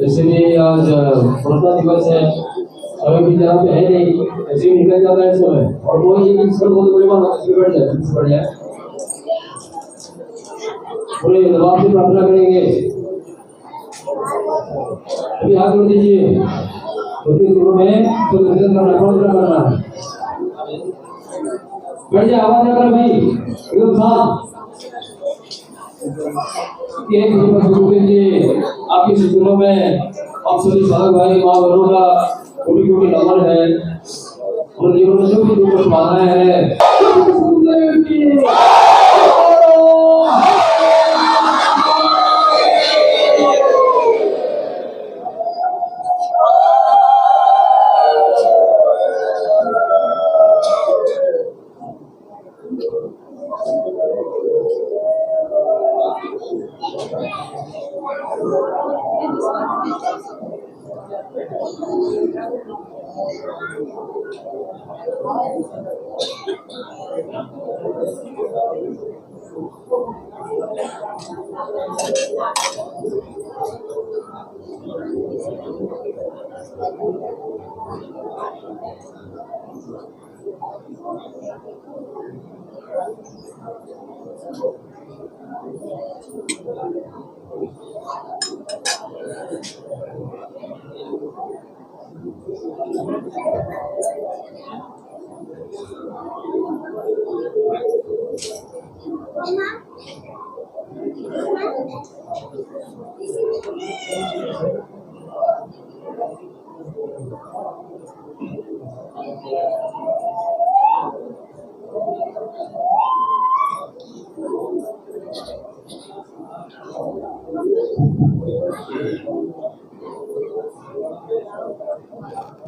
इसलिए आज स्वतंत्रता दिवस है, समय भी जहाँ पे है नहीं, ऐसे ही निकल जाता है समय, और वो ये बहुत बड़ी बात है, बढ़ जाए पूरे दबाव से प्रार्थना करेंगे। अभी हाथ जोड़ दीजिए, शुरू में तो करना बैठ जाए, आवाज ना कर भाई, एकदम शांत। आपकी सुनों में आप सभी साधक भाई माँ बहनों का कोटि कोटि नमन है, और जीवन में जो भी दुख बाधाएं हैं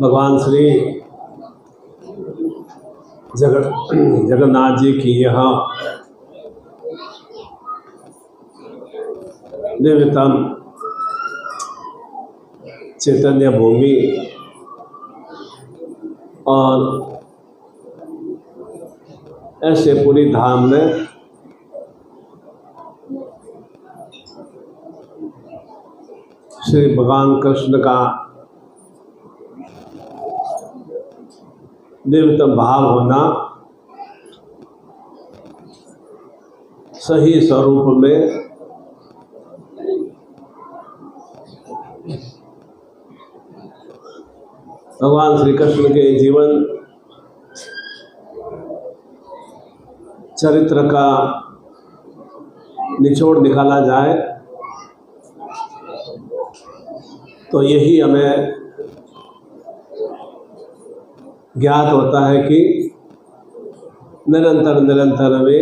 भगवान श्री जगन्नाथ जी की यहाँ दिव्यतम चैतन्य भूमि और ऐसे पूरी धाम में श्री भगवान कृष्ण का दिव्यतम भाव होना, सही स्वरूप में भगवान श्री कृष्ण के जीवन चरित्र का निचोड़ निकाला जाए तो यही हमें ज्ञात होता है कि निरंतर वे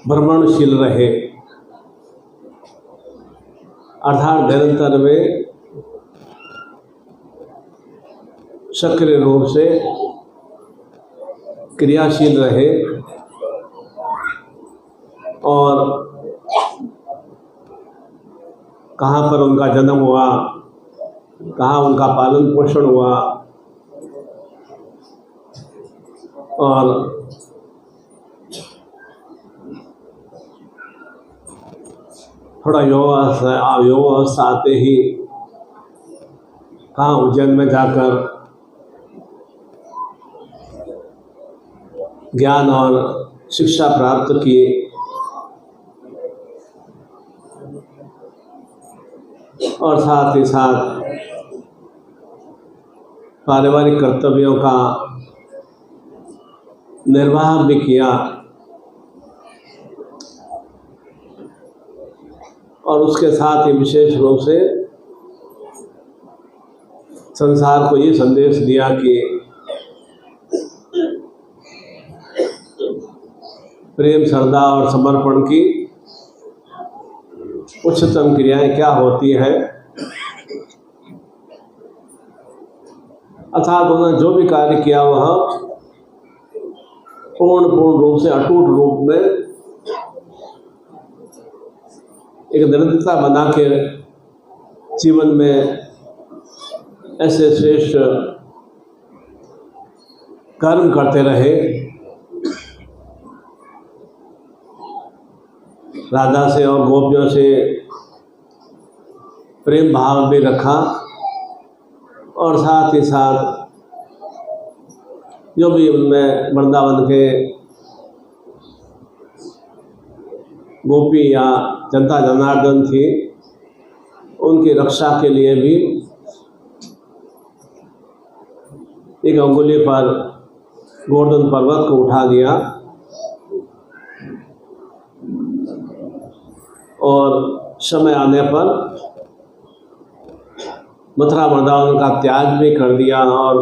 भ्रमणशील रहे, अर्थात निरंतर वे सक्रिय रूप से क्रियाशील रहे और कहाँ पर उनका जन्म हुआ, कहाँ उनका पालन पोषण हुआ, और थोड़ा योग अवस्था आते ही कहाँ उज्जैन में जाकर ज्ञान और शिक्षा प्राप्त की। और साथ ही साथ पारिवारिक कर्तव्यों का निर्वाह भी किया और उसके साथ ही विशेष रूप से संसार को ये संदेश दिया कि प्रेम, श्रद्धा और समर्पण की उच्चतम क्रियाएं क्या होती है। अर्थात उन्होंने जो भी कार्य किया वह पूर्ण रूप से अटूट रूप में एक निरंतरता बना के जीवन में ऐसे श्रेष्ठ कर्म करते रहे। राधा से और गोपियों से प्रेम भाव भी रखा और साथ ही साथ जो भी उनमें वृंदावन के गोपी या जनता जनार्दन थी उनकी रक्षा के लिए भी एक अंगुली पर गोवर्धन पर्वत को उठा दिया और समय आने पर मथुरा वृंदावन का त्याग भी कर दिया और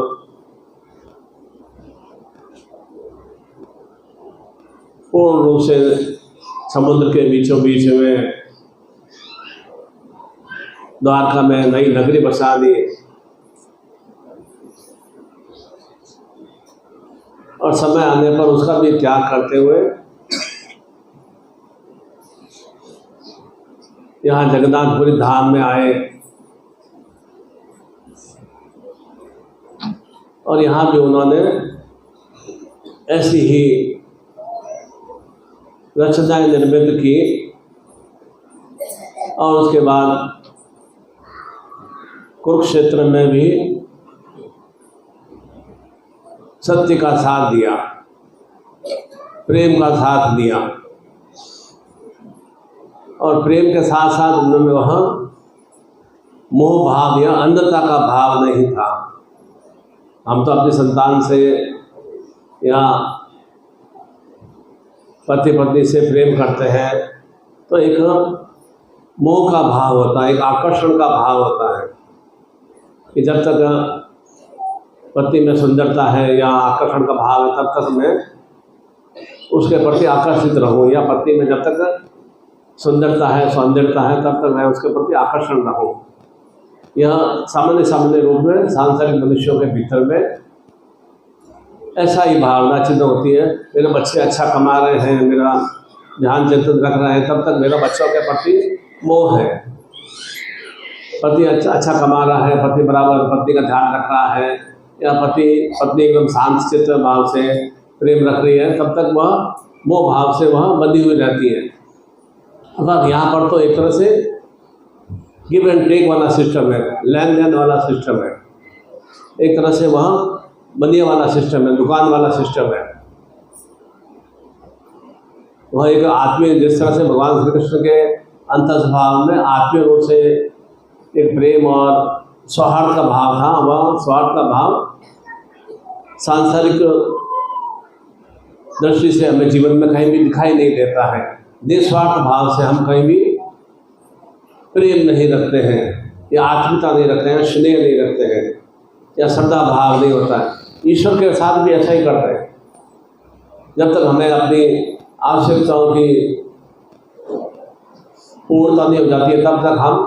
पूर्ण रूप से समुद्र के बीचों बीच में द्वारका में नई नगरी बसा दी और समय आने पर उसका भी त्याग करते हुए यहाँ जगन्नाथपुरी धाम में आए और यहाँ भी उन्होंने ऐसी ही रचनाएं निर्मित की और उसके बाद कुरुक्षेत्र में भी सत्य का साथ दिया, प्रेम का साथ दिया और प्रेम के साथ साथ उनमें वह मोह भाव या अंधता का भाव नहीं था। हम तो अपनी संतान से या पति पत्नी से प्रेम करते हैं तो एक मोह का भाव होता है, एक आकर्षण का भाव होता है कि जब तक पति में सुंदरता है या आकर्षण का भाव है तब तक मैं उसके प्रति आकर्षित रहूं, या पति में जब तक सुंदरता है, सौंदर्यता है तब तक मैं उसके प्रति आकर्षण रहूं। यह सामान्य रूप में सांसारिक मनुष्यों के भीतर में ऐसा ही भावना चिन्ह होती है। मेरे बच्चे अच्छा कमा रहे हैं, मेरा ध्यान चिंतन रख रहे हैं, तब तक मेरा बच्चों के प्रति मोह है। पति अच्छा कमा रहा है, पति बराबर पत्नी का ध्यान रख रहा है या पत्नी एकदम शांत चित्त भाव से प्रेम रख रही है, तब तक वह मोह भाव से वह बंधी हुई रहती है। अर्थात यहाँ पर तो एक तरह से गिव एंड टेक वाला सिस्टम है, लेन देन वाला सिस्टम है, एक तरह से वह बंदिया वाला सिस्टम है, दुकान वाला सिस्टम है। वह एक आत्मीय, जिस तरह से भगवान श्री कृष्ण के अंतर्भाव में आत्मीय रूप से एक प्रेम और सौहार्द का भाव था, वह सौहार्द का भाव सांसारिक दृष्टि से हमें जीवन में कहीं भी दिखाई नहीं देता है। निस्वार्थ भाव से हम कहीं भी प्रेम नहीं रखते हैं या आत्मीयता नहीं रखते हैं, स्नेह नहीं रखते हैं या श्रद्धा भाव नहीं होता है। ईश्वर के साथ भी ऐसा ही करते हैं। जब तक हमें अपनी आवश्यकताओं की पूर्णता नहीं हो जाती है तब तक हम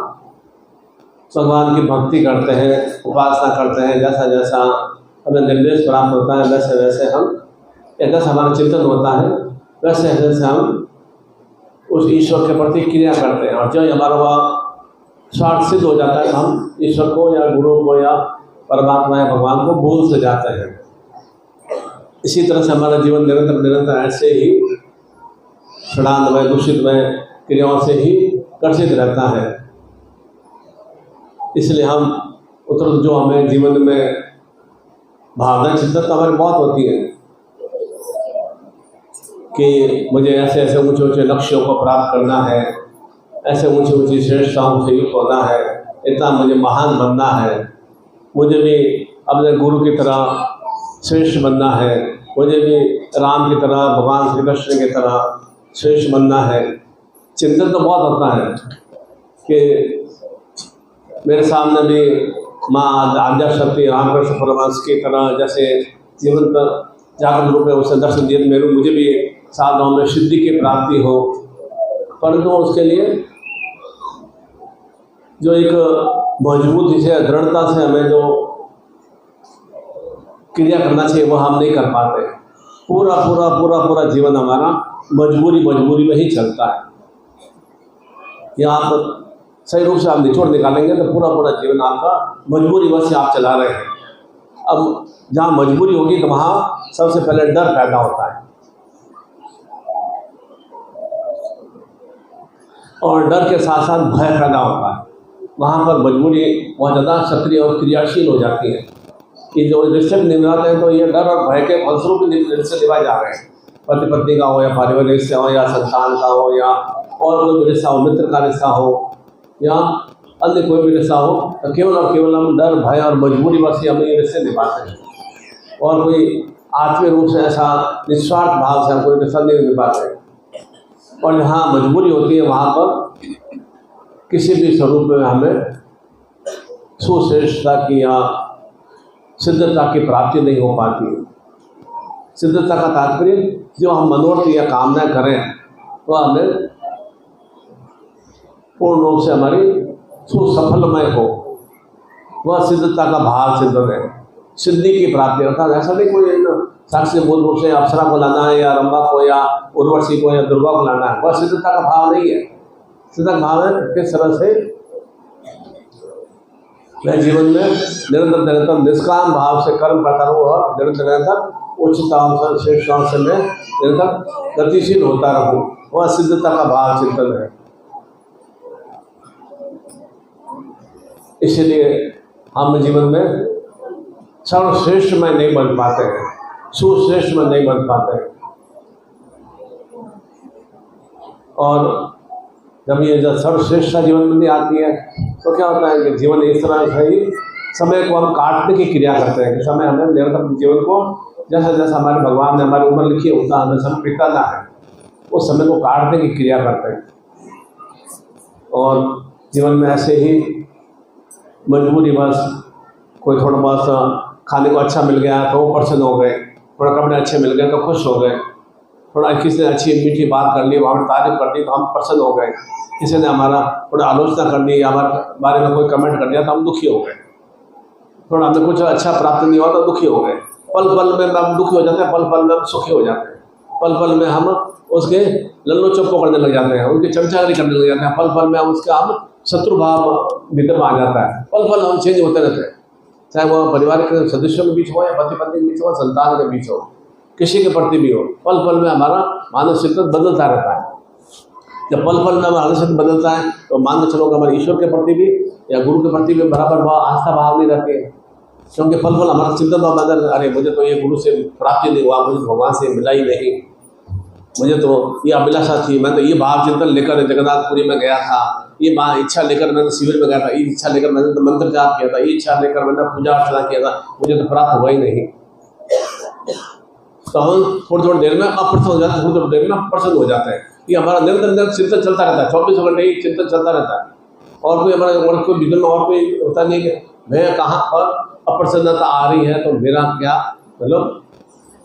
भगवान की भक्ति करते हैं, उपासना करते हैं। जैसा जैसा हमें निर्देश प्राप्त होता है वैसे वैसे हम, जैसा हमारा चिंतन होता है वैसे वैसे हम उस ईश्वर के प्रति क्रिया करते हैं। और जब हमारा वह स्वार्थ सिद्ध हो जाता है तो हम ईश्वर को या गुरु को या परमात्मा या भगवान को भूल से जाते हैं। इसी तरह से हमारा जीवन निरंतर ऐसे ही षडांगमय दूषितमय क्रियाओं से ही कर्षित रहता है। इसलिए हम उत्तर जो हमें जीवन में भावना चिंतन तो हमारी बहुत होती है कि मुझे ऐसे ऐसे ऊंचे ऊंचे लक्ष्यों को प्राप्त करना है, ऐसे ऊंची ऊंची श्रेष्ठताओं से युक्त होना है, इतना मुझे महान बनना है, मुझे भी अपने गुरु की तरह श्रेष्ठ बनना है, मुझे भी राम की तरह भगवान श्री कृष्ण की तरह श्रेष्ठ बनना है। चिंतन तो बहुत होता है कि मेरे सामने भी माँ आद्या शक्ति रामकृष्ण परमहंस की तरह जैसे जीवन पर जागृत रूप में उसे दर्शन दिए, मुझे भी साधनाओं में सिद्धि की प्राप्ति हो, परंतु उसके लिए जो एक मजबूती से दृढ़ता से हमें जो क्रिया करना चाहिए वो हम नहीं कर पाते। पूरा पूरा पूरा पूरा जीवन हमारा मजबूरी में ही चलता है। या आप सही रूप से आप निचोड़ निकालेंगे तो पूरा पूरा जीवन आपका मजबूरी बस से आप चला रहे हैं। अब जहाँ मजबूरी होगी तो वहाँ सबसे पहले डर पैदा होता है, और डर के साथ साथ भय पैदा होता है। वहाँ पर मजबूरी बहुत ज़्यादा सक्रिय और क्रियाशील हो जाती है कि जो रिश्ते निभाते हैं तो ये डर और भय के फलस्वरूप रिश्ते निभाए जा रहे हैं। पति पत्नी का हो या पारिवारिक रिश्ता हो या संतान का हो या और कोई भी रिश्ता हो, मित्र का रिश्ता हो या अन्य कोई भी रिश्ता हो, तो केवल और केवल हम डर भय और मजबूरी बस ही हम ये रिश्ते निभाते हैं, और कोई आत्मीय रूप से ऐसा निस्वार्थ भाव से हम कोई रिश्ता नहीं निभाते। और जहाँ मजबूरी होती है वहाँ पर किसी भी स्वरूप में हमें सुश्रेष्ठता की या सिद्धता की प्राप्ति नहीं हो पाती। सिद्धता का तात्पर्य जो हम मनोरथ या कामना करें तो हमें पूर्ण रूप से हमारी सुसफलमय हो, वह सिद्धता का भाव चिंतन है। सिद्धि की प्राप्ति अर्थात ऐसा नहीं कोई साक्षी मूल रूप से अप्सरा को लाना है या रंभा को या उर्वशी को या दुर्गा को लाना है, वह सिद्धता का भाव नहीं है। सिद्धता भाव है किस तरह से मैं जीवन में निरंतर निष्काम भाव से कर्म करता रहूँ और निरंतर उच्चताओं से श्रेष्ठताओं से मैं निरंतर गतिशील होता रहूँ, वह सिद्धता का भाव चिंतन है। इसलिए हम जीवन में सर्वश्रेष्ठ में नहीं बन पाते हैं, सुश्रेष्ठ में नहीं बन पाते हैं। और जब ये जब सर्वश्रेष्ठता जीवन में नहीं आती है तो क्या होता है कि जीवन इस तरह से ही समय को हम काटने की क्रिया करते हैं कि समय हमें निरंतर जीवन को जैसा जैसा हमारे भगवान ने हमारी उम्र लिखी है उतना हमें समय बिताना है, उस समय को काटने की क्रिया करते हैं। और जीवन में ऐसे ही मजबूरी बस कोई थोड़ा बहुत खाने को अच्छा मिल गया तो वो प्रसन्न हो गए, थोड़ा कपड़े अच्छे मिल गए तो खुश हो गए, थोड़ा किसी ने अच्छी मीठी बात कर ली, हमारी तारीफ कर दी तो हम प्रसन्न हो गए, किसी ने हमारा थोड़ा आलोचना कर दी या हमारे बारे में कोई कमेंट कर दिया तो हम दुखी हो गए, थोड़ा हमें कुछ अच्छा प्राप्त नहीं हुआ तो दुखी हो गए। पल पल में हम दुखी हो जाते हैं, पल पल में हम सुखी हो जाते हैं, पल पल में हम उसके लल्लो चप्पो करने लग जाते हैं, उनकी चमचागिरी करने लग जाते हैं, पल पल में हम उसका हम शत्रु भाव भीतर में आ जाता है, पल पल हम चेंज होते रहते हैं, चाहे वह परिवार के सदस्यों के बीच हो या पति पत्नी के बीच हो, संतान के बीच हो, किसी के प्रति भी हो, पल पल में हमारा मानसिक बदलता रहता है। जब पल पल में हमारा मानसिक बदलता है तो मान के चलो कि हमारे ईश्वर के प्रति भी या गुरु के प्रति भी बराबर भाव आस्था भाव नहीं रहती है, क्योंकि पल पल हमारा चिंतन भाव बदल, अरे मुझे तो ये गुरु से प्राप्ति नहीं हुआ, मुझे भगवान से मिला ही नहीं, मुझे तो ये अभिलाषा थी, मैं तो ये भाव चिंतन लेकर जगन्नाथपुरी में गया था, ये इच्छा लेकर मैंने शिविर में गया था, ये इच्छा लेकर मैंने तो मंत्र जाप किया था, ये इच्छा लेकर मैंने पूजा अर्चना किया था, मुझे तो प्राप्त हुआ ही नहीं। तो हम थोड़ी देर में अप्रसन्न हो जाते हैं, थोड़ी देर में प्रसन्न हो जाते हैं। ये हमारा निरंतर चिंतन चलता रहता है, 24 घंटे ही चिंतन चलता रहता है, और कोई हमारे और कोई विघ्न और कोई होता नहीं कि मैं कहाँ पर अप्रसन्नता आ रही है तो मेरा क्या मतलब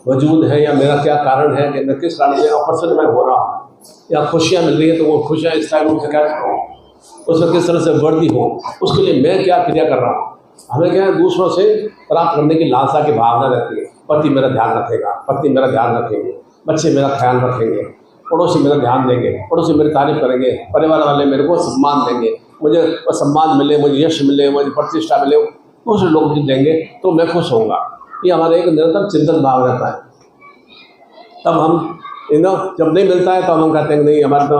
वजूद है या मेरा क्या कारण है कि मैं किस कारण से अप्रसन्न में हो रहा हूँ, या खुशियाँ मिल रही है तो वो खुशियाँ इस टाइम से कैसे हो, उसमें किस तरह से वृद्धि हो, उसके लिए मैं क्या क्रिया कर रहा हूँ। हमें क्या है दूसरों से प्राप्त करने की लालसा की भावना रहती है, पति मेरा ध्यान रखेगा, पत्नी मेरा ध्यान रखेंगे, बच्चे मेरा ख्याल रखेंगे, पड़ोसी मेरा ध्यान देंगे, पड़ोसी मेरी तारीफ करेंगे, परिवार वाले मेरे को सम्मान देंगे, मुझे सम्मान मिले, मुझे यश मिले, मुझे प्रतिष्ठा मिले, दूसरे लोग भी देंगे तो मैं खुश होऊंगा। ये हमारा एक निरंतर चिंतन भाव रहता है। तब हम जब नहीं मिलता है तो हम कहते हैं नहीं, हमारे तो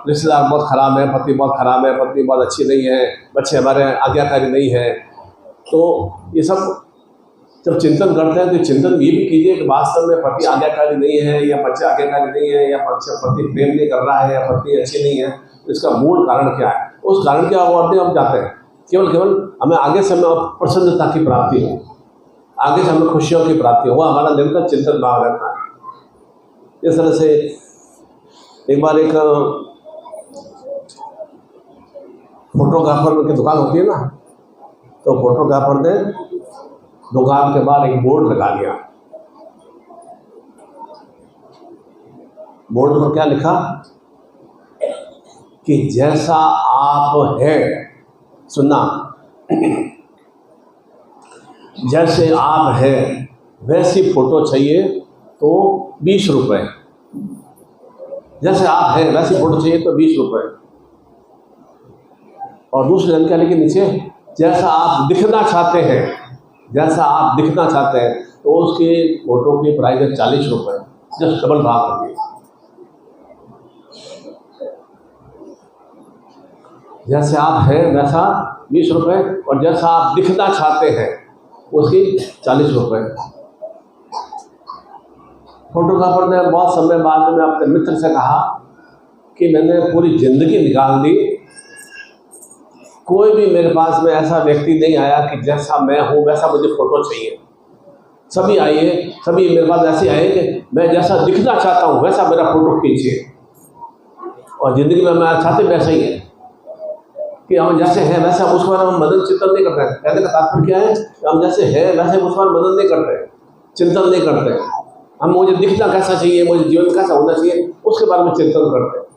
रिश्तेदार बहुत ख़राब है, पति बहुत ख़राब है, पत्नी बहुत अच्छी नहीं है, बच्चे हमारे आज्ञाकारी नहीं है। तो ये सब जब चिंतन करते हैं तो चिंतन ये भी कीजिए कि वास्तव में पति आज्ञाकारी नहीं है या बच्चे आज्ञाकारी नहीं है या पति प्रेम नहीं कर रहा है या पत्नी अच्छी नहीं है, तो इसका मूल कारण क्या है। उस कारण के अवॉर्ड हम जाते हैं, केवल हमें आगे से हमें प्रसन्नता की प्राप्ति हो, आगे से हमें खुशियों की प्राप्ति हो, वह हमारा निरंतर चिंतन भाव रहता है। इस तरह से एक बार एक फोटोग्राफर की दुकान होती है ना, तो फोटोग्राफर ने दुकान के बाहर एक बोर्ड लगा दिया। बोर्ड पर क्या लिखा कि जैसा आप है, सुनना, जैसे आप है वैसी फोटो चाहिए तो 20 रुपये, जैसे आप है वैसी फोटो चाहिए तो 20 रुपये। और दूसरी लाइन क्या लिखी नीचे, जैसा आप दिखना चाहते हैं, जैसा आप दिखना चाहते हैं तो उसकी फोटो की प्राइस है 40 रुपये, जस्ट डबल भाग कर दिए। जैसे आप हैं वैसा 20 रुपये और जैसा आप दिखना चाहते हैं उसकी 40 रुपये। फोटोग्राफर ने बहुत समय बाद में अपने मित्र से कहा कि मैंने पूरी ज़िंदगी निकाल दी, कोई भी मेरे पास में ऐसा व्यक्ति नहीं आया कि जैसा मैं हूँ वैसा मुझे फ़ोटो चाहिए। सभी मेरे पास ऐसे आए कि मैं जैसा दिखना चाहता हूँ वैसा मेरा फ़ोटो खींचिए। और ज़िंदगी में मैं चाहते वैसा ही है कि हम जैसे हैं वैसे हम उस पर हम मदन चिंतन नहीं करते हैं। कहने का तात्पर्य क्या है, हम जैसे हैं वैसे उस पर मदन नहीं करते, चिंतन नहीं करते। हम मुझे दिखना कैसा चाहिए, मुझे जीवन कैसा होना चाहिए, उसके बारे में चिंतन करते हैं।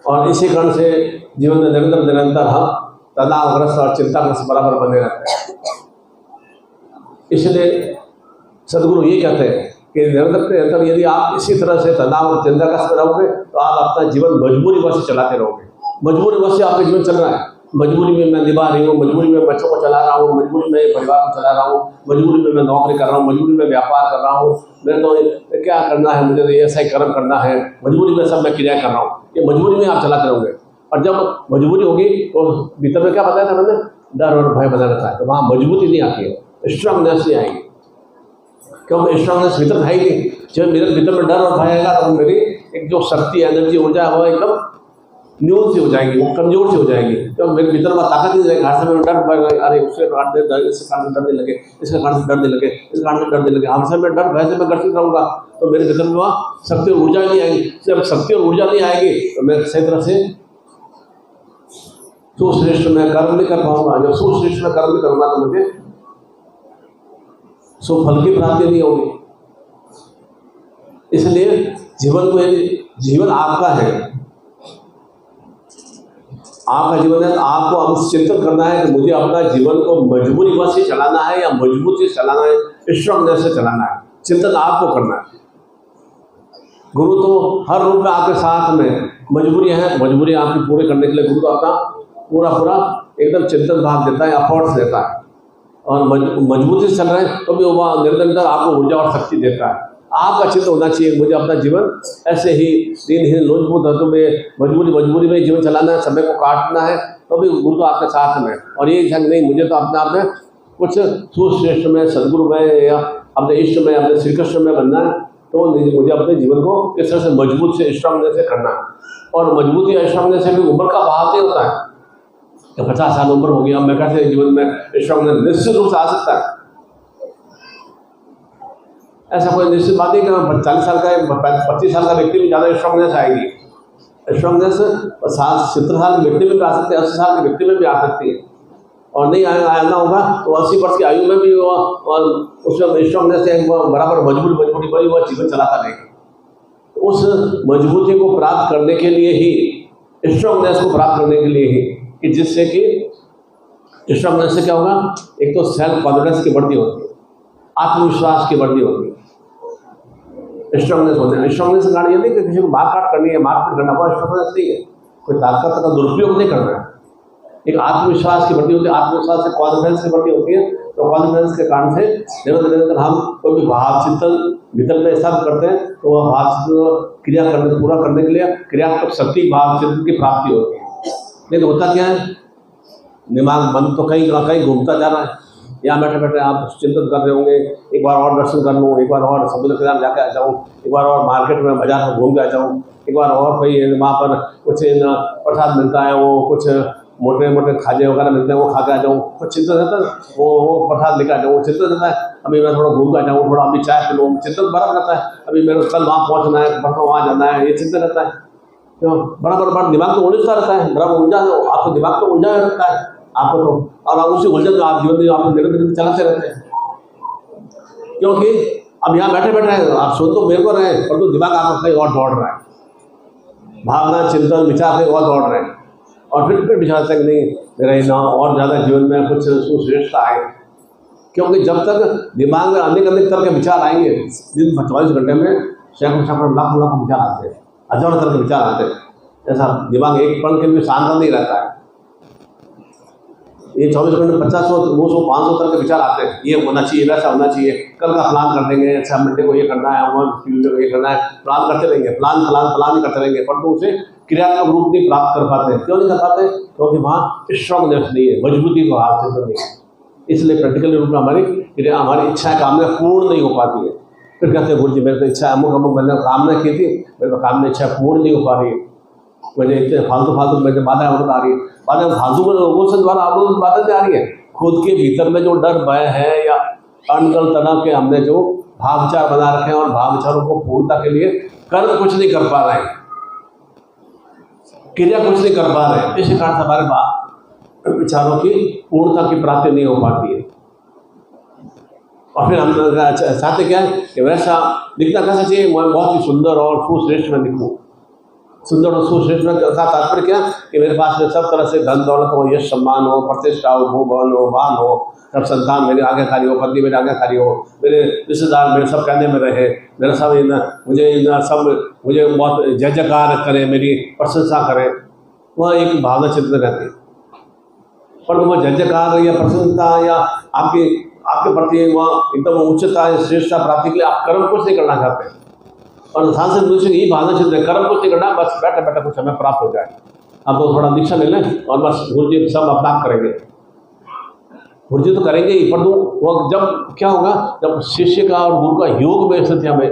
और इसी कारण से जीवन में निरंतर हम तनावग्रस्त और चिंताग्रस्त बराबर बने रहते हैं। इसलिए सदगुरु ये कहते हैं कि निरंतर यदि आप इसी तरह से तनाव और चिंताग्रस्त रहोगे तो आप अपना जीवन मजबूरी वश से चलाते रहोगे। मजबूरी वश से आपका जीवन चल रहा है, मजबूरी में मैं निभा रही हूँ, मजबूरी में बच्चों को चला रहा हूँ, मजबूरी में परिवार को चला रहा हूँ, मजबूरी में मैं नौकरी कर रहा हूँ, मजबूरी में व्यापार कर रहा हूँ, मेरे तो क्या करना है, मुझे तो ऐसा ही कर्म करना है, मजबूरी में सब मैं क्रिया कर रहा हूँ। ये मजबूरी में आप चलाते रहोगे। और जब मजबूरी होगी तो भीतर में क्या बताया था मैंने, डर और भय बना रहता है, तो वहाँ मजबूती नहीं आती है, स्ट्रांगनेस नहीं आएगी। क्योंकि स्ट्रांगनेस भीतर है ही नहीं। जब मेरे भीतर में डर और भय आएगा तो मेरी एक जो शक्ति, एनर्जी, ऊर्जा है वो एकदम न्यून सी हो जाएगी, वो कमजोर सी हो जाएगी। तो मेरे भीतर में ताकत नहीं रहेगी। हर समय में डर, अरे उससे डर, इसके कारण से डरने लगे, इसके कारण से डरने लगे, इस कारण से डरने लगे, हर समय डर भय से मैं ग्रसित रहूँगा तो मेरे भीतर में वहाँ शक्ति और ऊर्जा नहीं आएगी। जब शक्ति और ऊर्जा नहीं आएगी तो मैं सही तरह से सुश्रेष्ठ में कर्म नहीं कर पाऊंगा। जब सुश्रेष्ठ में कर्म नहीं करूँगा तो मुझे सुफल की प्राप्ति नहीं होगी। इसलिए जीवन आपका है, आपका जीवन है, तो आपको अब चिंतन करना है कि मुझे अपना जीवन को मजबूरी वश से चलाना है या मजबूती से चलाना है, स्ट्रांगनेस से चलाना है। चिंतन आपको करना है। गुरु तो हर रूप में आपके साथ में, मजबूरियाँ हैं तो मजबूरी आपकी पूरी करने के लिए गुरु तो अपना पूरा एकदम चिंतन भाव देता है, एफर्ट्स देता है। और मजबूती से चल रहे हैं तो भी वो निरंतर आपको ऊर्जा और शक्ति देता है। आपका चिंतन होना चाहिए मुझे अपना जीवन ऐसे ही दिनहीन लोजपूत धर्म में मजबूरी में जीवन चलाना है, समय को काटना है, तो भी गुरु तो आपके साथ में। और ये ढंग नहीं, मुझे तो अपने आप में कुछ सुश्रेष्ठ में, सदगुरु में या अपने इष्ट में, अपने श्री कृष्ण में बनना है, तो मुझे अपने जीवन को किस तरह से मजबूत से, स्ट्रांगनेस से करना है। और मजबूती या स्ट्रांगनेस से भी उम्र का भाव नहीं होता है कि 50 साल उम्र हो गई, अब मैं कैसे जीवन में स्ट्रांगनेस, निश्चित रूप से आ सकता है। ऐसा कोई निश्चित बात नहीं कि 40 साल का, 25 साल का व्यक्ति में ज़्यादा स्ट्रांगनेस आएगी। स्ट्रांगनेस 70 साल के व्यक्ति में भी आ सकती है, 80 साल के व्यक्ति में भी आ सकती है। और नहीं आना होगा तो 80 वर्ष की आयु में भी उसमें स्ट्रांगनेस बराबर मजबूरी बड़ी हुआ जीवन चलाता रहेगा। उस मजबूती को प्राप्त करने के लिए ही, स्ट्रांगनेस को प्राप्त करने के लिए ही, कि जिससे कि स्ट्रांगनेस से क्या होगा, एक तो सेल्फ कॉन्फिडेंस की बढ़ती होती है, आत्मविश्वास की बढ़ती होती है। स्ट्रांगनेस होने, स्ट्रांगनेस का कारण ये नहीं कि किसी को मारकाट करनी है, मारपीट करना, वो स्ट्रांगनेस नहीं है। कोई ताकत का दुरुपयोग नहीं करना है। एक आत्मविश्वास की बढ़ती होती है, आत्मविश्वास से कॉन्फिडेंस की बढ़ती होती है। तो कॉन्फिडेंस के कारण से निरंतर हम कोई भी भाव चिंतन भीतर में सब करते हैं तो वह भाव चिंतन क्रिया करने पूरा करने के लिए क्रियात्मक शक्ति भाव चिंतन की प्राप्ति होती है। लेकिन होता क्या है, दिमाग मन तो कहीं कहीं घूमता जा रहा है। यहाँ बैठे बैठे आप चिंतन कर रहे होंगे, एक बार और दर्शन कर लूँ, एक बार और समुद्र किनारे जाकर आ जाऊँ, एक बार और मार्केट में बाजार में घूम के आ जाऊँ, एक बार और कोई वहाँ पर कुछ प्रसाद मिलता है, वो कुछ मोटे मोटे खाजे वगैरह मिलते हैं, वो खा के आ जाऊँ। तो चिंतन रहता है, वो प्रसाद लेकर आ जाऊँ, चिंतन रहता है अभी मैं थोड़ा घूम के आ जाऊँ, थोड़ा अभी चाय पी लूँ, चिंतन बड़ा रहता है अभी मेरे कल वहाँ पहुँचना है, परसों वहाँ जाना है, ये चिंतन रहता है। क्यों बड़ा दिमाग तो उलझता रहता है, बड़ा उलझा, आपको दिमाग तो उलझा रहता है आपको तो, और आप उसी उलझन में आप जीवन में आप निरंतर चलाते रहते हैं। क्योंकि अब यहाँ बैठे बैठे आप सुन तो मेरे को रहे पर तो दिमाग आपका कहीं और दौड़ रहा है, भावना चिंतन विचार कहीं और दौड़ रहे हैं, और फिर विचार तक नहीं मेरा ना और ज़्यादा जीवन में कुछ सुश्रेष्ठ आए। क्योंकि जब तक दिमाग में अनेक तरह के विचार आएंगे, दिन 24 घंटे में सैकड़ों लाखों विचार आते हैं, हजारों तरह के विचार आते हैं। ऐसा दिमाग एक पल के लिए शांत नहीं रहता है। ये 24 घंटे 50, 100, 200, 500 तरह के विचार आते हैं, ये होना चाहिए, वैसा होना चाहिए, कल का प्लान कर देंगे, अच्छा मंडे को ये करना है, और ट्यूजडे को ये करना है, प्लान करते रहेंगे, प्लान ही करते रहेंगे, पर तो उसे क्रियात्मक रूप नहीं प्राप्त कर पाते। क्यों नहीं कर पाते? क्योंकि वहाँ स्ट्रॉन्गनेस नहीं है, मजबूती को हासिल नहीं है। इसलिए प्रैक्टिकल रूप में हमारी इच्छाएं कामना पूर्ण नहीं हो पाती है। फिर कहते हैं गुरु जी मेरे तो इच्छा अमुक मैंने कामना की थी, मेरे को कामना इच्छा पूर्ण नहीं हो पा रही है, मुझे इतने फालतू मुझे बाधा अवरोध आ रही है। बाधा फालतू में लोगों से द्वारा अवरोध बाधा आ रही है। खुद के भीतर में जो डर भय है या अनकल तनाव के हमने जो भाव विचार बना रखे हैं, और भाव विचारों को पूर्णता के लिए कर्म कुछ नहीं कर पा रहे हैं, क्रिया कुछ नहीं कर पा रहे हैं, इसी कारण से हमारे विचारों की पूर्णता की प्राप्ति नहीं हो पाती है। और फिर हम चाहते क्या है कि वैसा दिखना कैसा चाहिए, मैं बहुत ही सुंदर और सुश्रेष्ठ में दिखूँ। सुंदर और सुश्रेष्ठ में तात्पर्य क्या कि मेरे पास में सब तरह से धन दौलत हो, यश सम्मान हो, प्रतिष्ठा हो, भूभवन हो, वाहन हो, सब संतान मेरे आज्ञाकारी हो, पत्नी मेरे आज्ञाकारी हो, मेरे रिश्तेदार मेरे सब कहने में रहे, मेरा सब मुझे बहुत जय जयकार करें, मेरी प्रशंसा करें, वह एक भावना चिंतन रहती है। पर वह जय जयकार या प्रशंसा या आपके प्रति वह एकदम उच्चता या श्रेष्ठता प्राप्ति के लिए आप कर्म कुछ नहीं करना चाहते, और सांसद दूसरे यही भावना चिंतन है, कर्म कुछ नहीं करना, बस बैठे बैठे कुछ हमें प्राप्त हो जाए। अब तो थोड़ा दीक्षा ले लें और बस गुरु जी सब अपना करेंगे। गुरु जी तो करेंगे ही, पर वो जब क्या होगा, जब शिष्य का और गुरु का योग में स्थिति हमें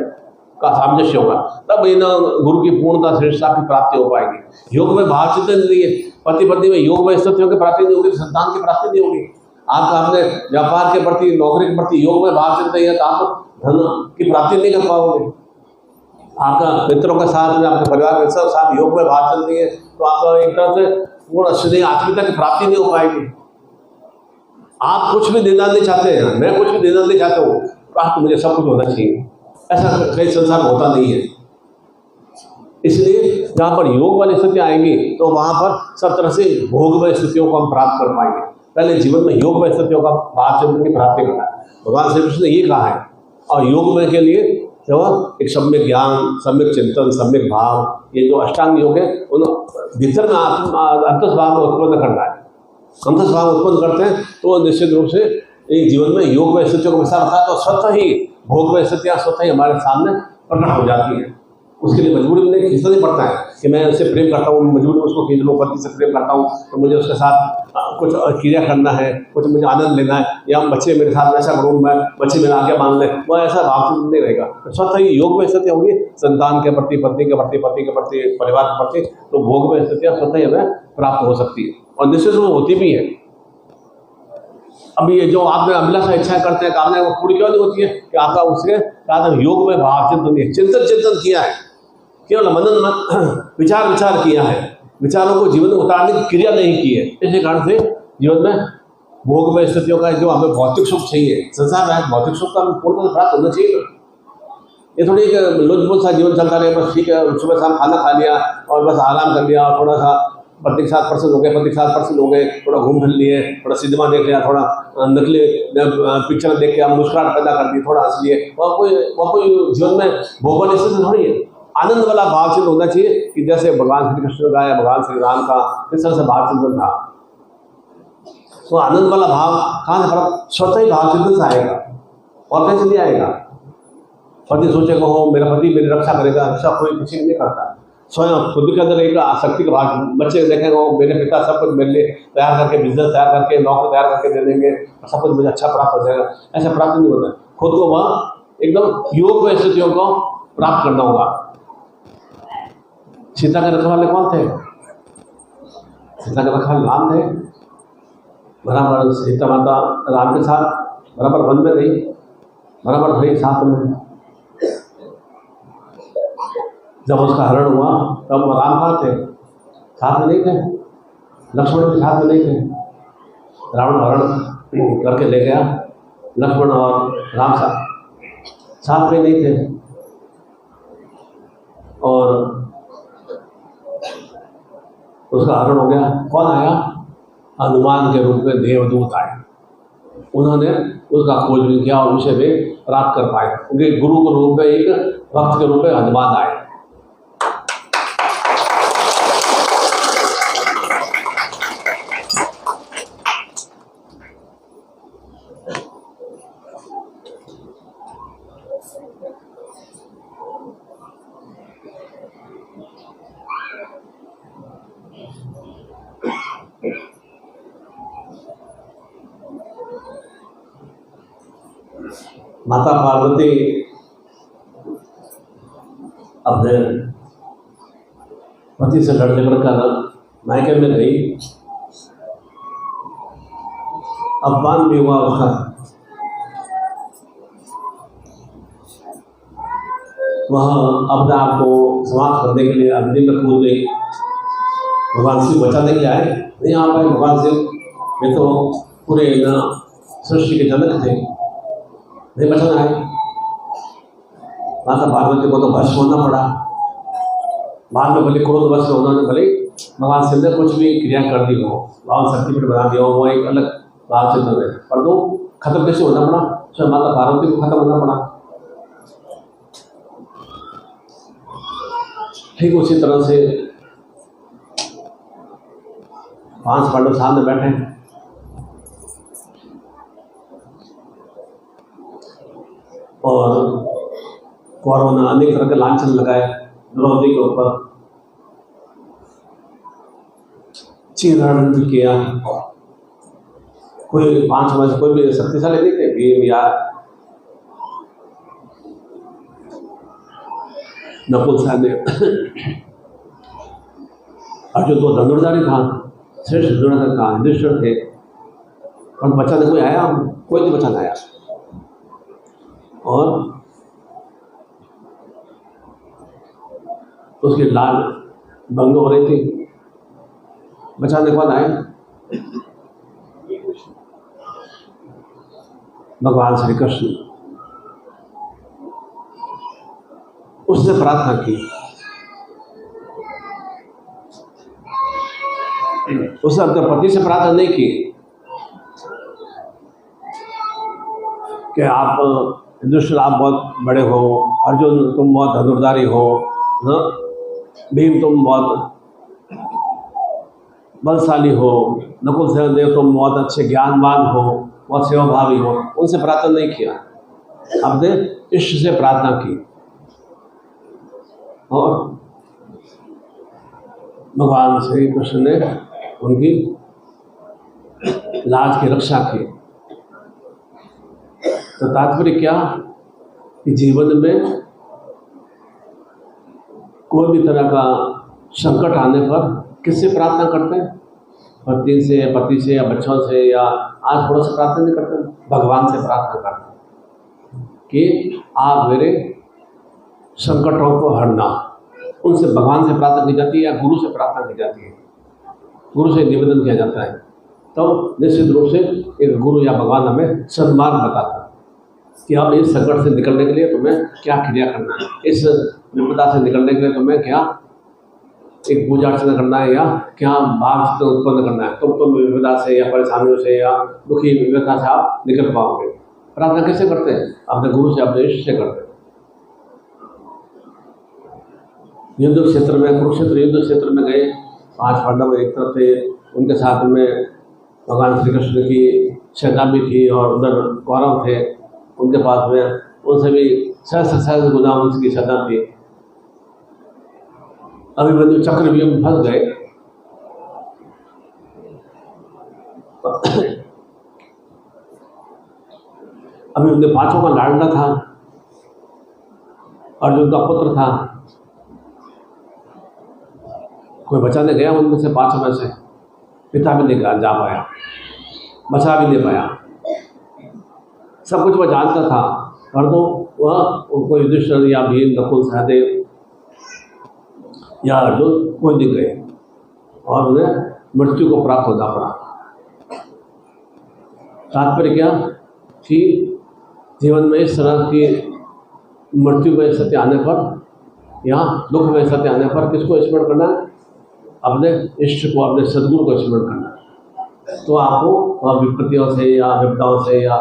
का सामंजस्य होगा, तब इन गुरु की पूर्णता श्रेष्ठता की प्राप्ति हो पाएगी। योग में भाव चिंतन नहीं है, पति पत्नी में योग में स्थितियों की प्राप्ति नहीं होगी, संतान की प्राप्ति नहीं होगी। आपने व्यापार के प्रति, नौकरी के प्रति योग में भाव चिंतन है तो आप धन की प्राप्ति नहीं कर पाओगे। आपका मित्रों के साथ में, आपके परिवार के साथ योग में भाव चलती है तो आपका एक तरह से पूर्ण श्रेणी आत्मिकता की प्राप्ति नहीं हो पाएगी। आप कुछ भी देना नहीं चाहते हैं, मैं कुछ भी देना नहीं चाहता हूँ, तो मुझे सब कुछ होना चाहिए, ऐसा कई संसार में होता नहीं है। इसलिए जहाँ पर योग वाली स्थिति आएंगी तो वहाँ पर सब तरह से भोगमय स्थितियों को हम प्राप्त कर पाएंगे। पहले जीवन में योगमय स्थितियों का भाव चिंतन की प्राप्ति करना है, भगवान श्री कृष्ण ने ये कहा है। और योगमय के लिए तो एक सम्यक ज्ञान, सम्यक चिंतन, सम्यक भाव, ये जो अष्टांग योग है उन भीतर में अंतस्भाव में उत्पन्न करना है। अंतस्भाव उत्पन्न करते हैं तो निश्चित रूप से एक जीवन में योग में स्थितियों का विस्तार होता है, तो स्वतः ही भोग में स्थितियाँ स्वतः ही हमारे सामने प्रकट हो जाती हैं। उसके लिए मजबूरी में खींचना नहीं पड़ता है कि मैं उससे प्रेम करता हूँ, मजबूरी में उसको खींच लूँ, पति से प्रेम करता हूँ तो मुझे उसके साथ कुछ क्रिया करना है, कुछ मुझे आनंद लेना है, या बच्चे मेरे साथ ऐसा करूँ, मैं बच्चे मेरा आगे मान लें, वह ऐसा भाव नहीं रहेगा। तो स्वतः ही योग में स्थितियाँ होंगी संतान के प्रति, पत्नी के प्रति, पति के प्रति, परिवार के प्रति, तो भोग में स्थितियाँ स्वतः ही हमें प्राप्त हो सकती है और निश्चित रूप होती भी है। अब ये जो आपने अभिलाषा इच्छाएं करते हैं, कामनाएं, वो पूरी क्यों नहीं होती है कि आपका उसके साथ योग में भाव चिंतन किया है, केवल मनन विचार किया है, विचारों को जीवन में उतारने की क्रिया नहीं की है। इसी कारण से जीवन में भोग में स्थितियों का जो हमें भौतिक सुख चाहिए, संसार में भौतिक सुख का पूर्ण प्राप्त होना चाहिए। ये थोड़ी लुत्फ सा जीवन चलता रहे, बस ठीक है सुबह शाम खाना खा लिया और बस आराम कर लिया और थोड़ा सा पति के साथ प्रसन्न हो गए, पति के साथ प्रसन्न हो गए, थोड़ा घूम फिर लिए, थोड़ा सिनेमा देख लिया, थोड़ा नकली पिक्चर देख के हम मुस्कुराहट पैदा कर दी, थोड़ा हंस लिए, वह कोई जीवन में भोग वाली स्थिति थोड़ी है। आनंद वाला भाव चिंतन होना चाहिए कि जैसे भगवान श्री कृष्ण का या भगवान श्री राम का किस तरह से भाव चिंतन था। तो आनंद वाला भाव कहाँ से प्राप्त? स्वतः ही भाव चिंतन से आएगा, और कैसे नहीं आएगा? पति सोचेगा हो मेरा पति मेरी रक्षा करेगा, रक्षा कोई किसी नहीं करता। स्वयं खुद के अंदर एक आसक्ति का भाव, बच्चे देखेंगे वो मेरे पिता सब कुछ मेरे लिए तैयार करके, बिजनेस तैयार करके, नौकरी तैयार करके दे देंगे, सब कुछ मुझे अच्छा प्राप्त हो जाएगा। ऐसा प्राप्त नहीं होता। खुद को वह एकदम योग में स्थितियों को प्राप्त करना होगा। सीता के रखवाले कौन थे? सीता के रखवाले राम थे। बराबर सीता माता राम के साथ बराबर वन में रही, बराबर रही साथ में। जब उसका हरण हुआ तब राम कहाँ थे? साथ में नहीं थे, लक्ष्मण के साथ में नहीं थे। रावण हरण करके ले गया, लक्ष्मण और राम साथ में नहीं थे। और उसका हरण हो गया। कौन आया? हनुमान के रूप में देवदूत आए। उन्होंने उसका खोजबीन किया और उसे वे प्राप्त कर पाए। उनके गुरु के रूप में, एक भक्त के रूप में हनुमान आए। माता पार्वती अपने पति से लड़ झगड़ कर मायके में गई। अपमान भी हुआ उसका। वह अपने आप को समाप्त करने के लिए अग्नि में कूद गई। भगवान शिव बचाने के लिए आए, नहीं आ पाए। भगवान शिव वे तो पूरे सृष्टि के जनक थे, नहीं बचाना है। माता पार्वती को तो भस्म होना पड़ा। बाद में भले क्रोध वश उन्होंने भले भगवान शिव ने कुछ भी क्रिया कर दी हो, भगवान शक्तिपीठ बना दिया हो, वो एक अलग भाव चिंतन है, पर तो खत्म कैसे होना पड़ा? स्वयं माता पार्वती को खत्म होना पड़ा। ठीक उसी तरह से 5 पांडव सामने बैठे, और कौरवों ने अनेक तरह के लांछन लगाए द्रौपदी के ऊपर, चीरहरण भी किया। कोई 5 में से कोई भी शक्तिशाली नहीं थे, भीम या नकुल सहदेव। अर्जुन तो धनुर्धारी था, श्रेष्ठ धनुर्धारी था, युधिष्ठिर थे, और बचाने कोई आया? कोई नहीं बचाने आया। और उसकी लाल भंग हो रही थी, बचाने कौन आए? भगवान श्री कृष्ण। उसने प्रार्थना की, उसने अपने पति से प्रार्थना नहीं की कि आप युधिष्ठिर आप बहुत बड़े हो, अर्जुन तुम बहुत धनुर्धारी हो, भीम तुम बहुत बलशाली हो, नकुल सहदेव तुम बहुत अच्छे ज्ञानवान हो, बहुत सेवाभावी हो। उनसे प्रार्थना नहीं किया, अपने इष्ट से प्रार्थना की। और भगवान श्री कृष्ण ने उनकी लाज की रक्षा की। तो तात्पर्य क्या कि जीवन में कोई भी तरह का संकट आने पर किससे प्रार्थना करते हैं? पत्नी से, पति से, या बच्चों से, या आस पड़ोस से प्रार्थना नहीं करते, भगवान से प्रार्थना करते हैं कि आप मेरे संकटों को हरना। उनसे भगवान से प्रार्थना की जाती है या गुरु से प्रार्थना की जाती है? गुरु से निवेदन किया जाता है। तो निश्चित रूप से एक गुरु या भगवान हमें सन्मार्ग बताता है कि अब इस संकट से निकलने के लिए तुम्हें क्या क्रिया करना है, इस विपदा से निकलने के लिए तुम्हें क्या एक पूजा अर्चना करना है, या क्या भाव उत्पन्न करना है। तुम विपदा से या परेशानियों से या दुखी विपदा से आप निकल पाओगे। प्रार्थना कैसे करते हैं? अपने गुरु से, अपने इष्ट से करते हैं। युद्ध क्षेत्र में, कुरुक्षेत्र युद्ध क्षेत्र में गए 5 पांडव एक तरफ थे, उनके साथ में भगवान श्री कृष्ण की सेना भी थी और उधर कौरव थे उनके पास में, उनसे भी सहस्र गुना उनकी सेना थी। अभिमन्यु चक्रव्यूह में फंस गए। अभिमन्यु पांचों का लाडला था, अर्जुन का पुत्र था। कोई बचाने गया उनमें से, पांचों में से पिता भी नहीं जा पाया, बचा भी नहीं पाया। सब कुछ वह जानता था, पर तो वह कोई युधिष्ठिर या भीम, नकुल, सहदेव या अर्जुन कोई नहीं गए और उन्हें मृत्यु को प्राप्त होना पड़ा। तात्पर्य क्या कि जीवन में इस तरह की मृत्यु में स्थिति आने पर या दुख में स्थिति आने पर किसको स्मरण करना है? अपने इष्ट को, अपने सद्गुरु को स्मरण करना है। तो आपको विपत्तियों से या विपदाओं से या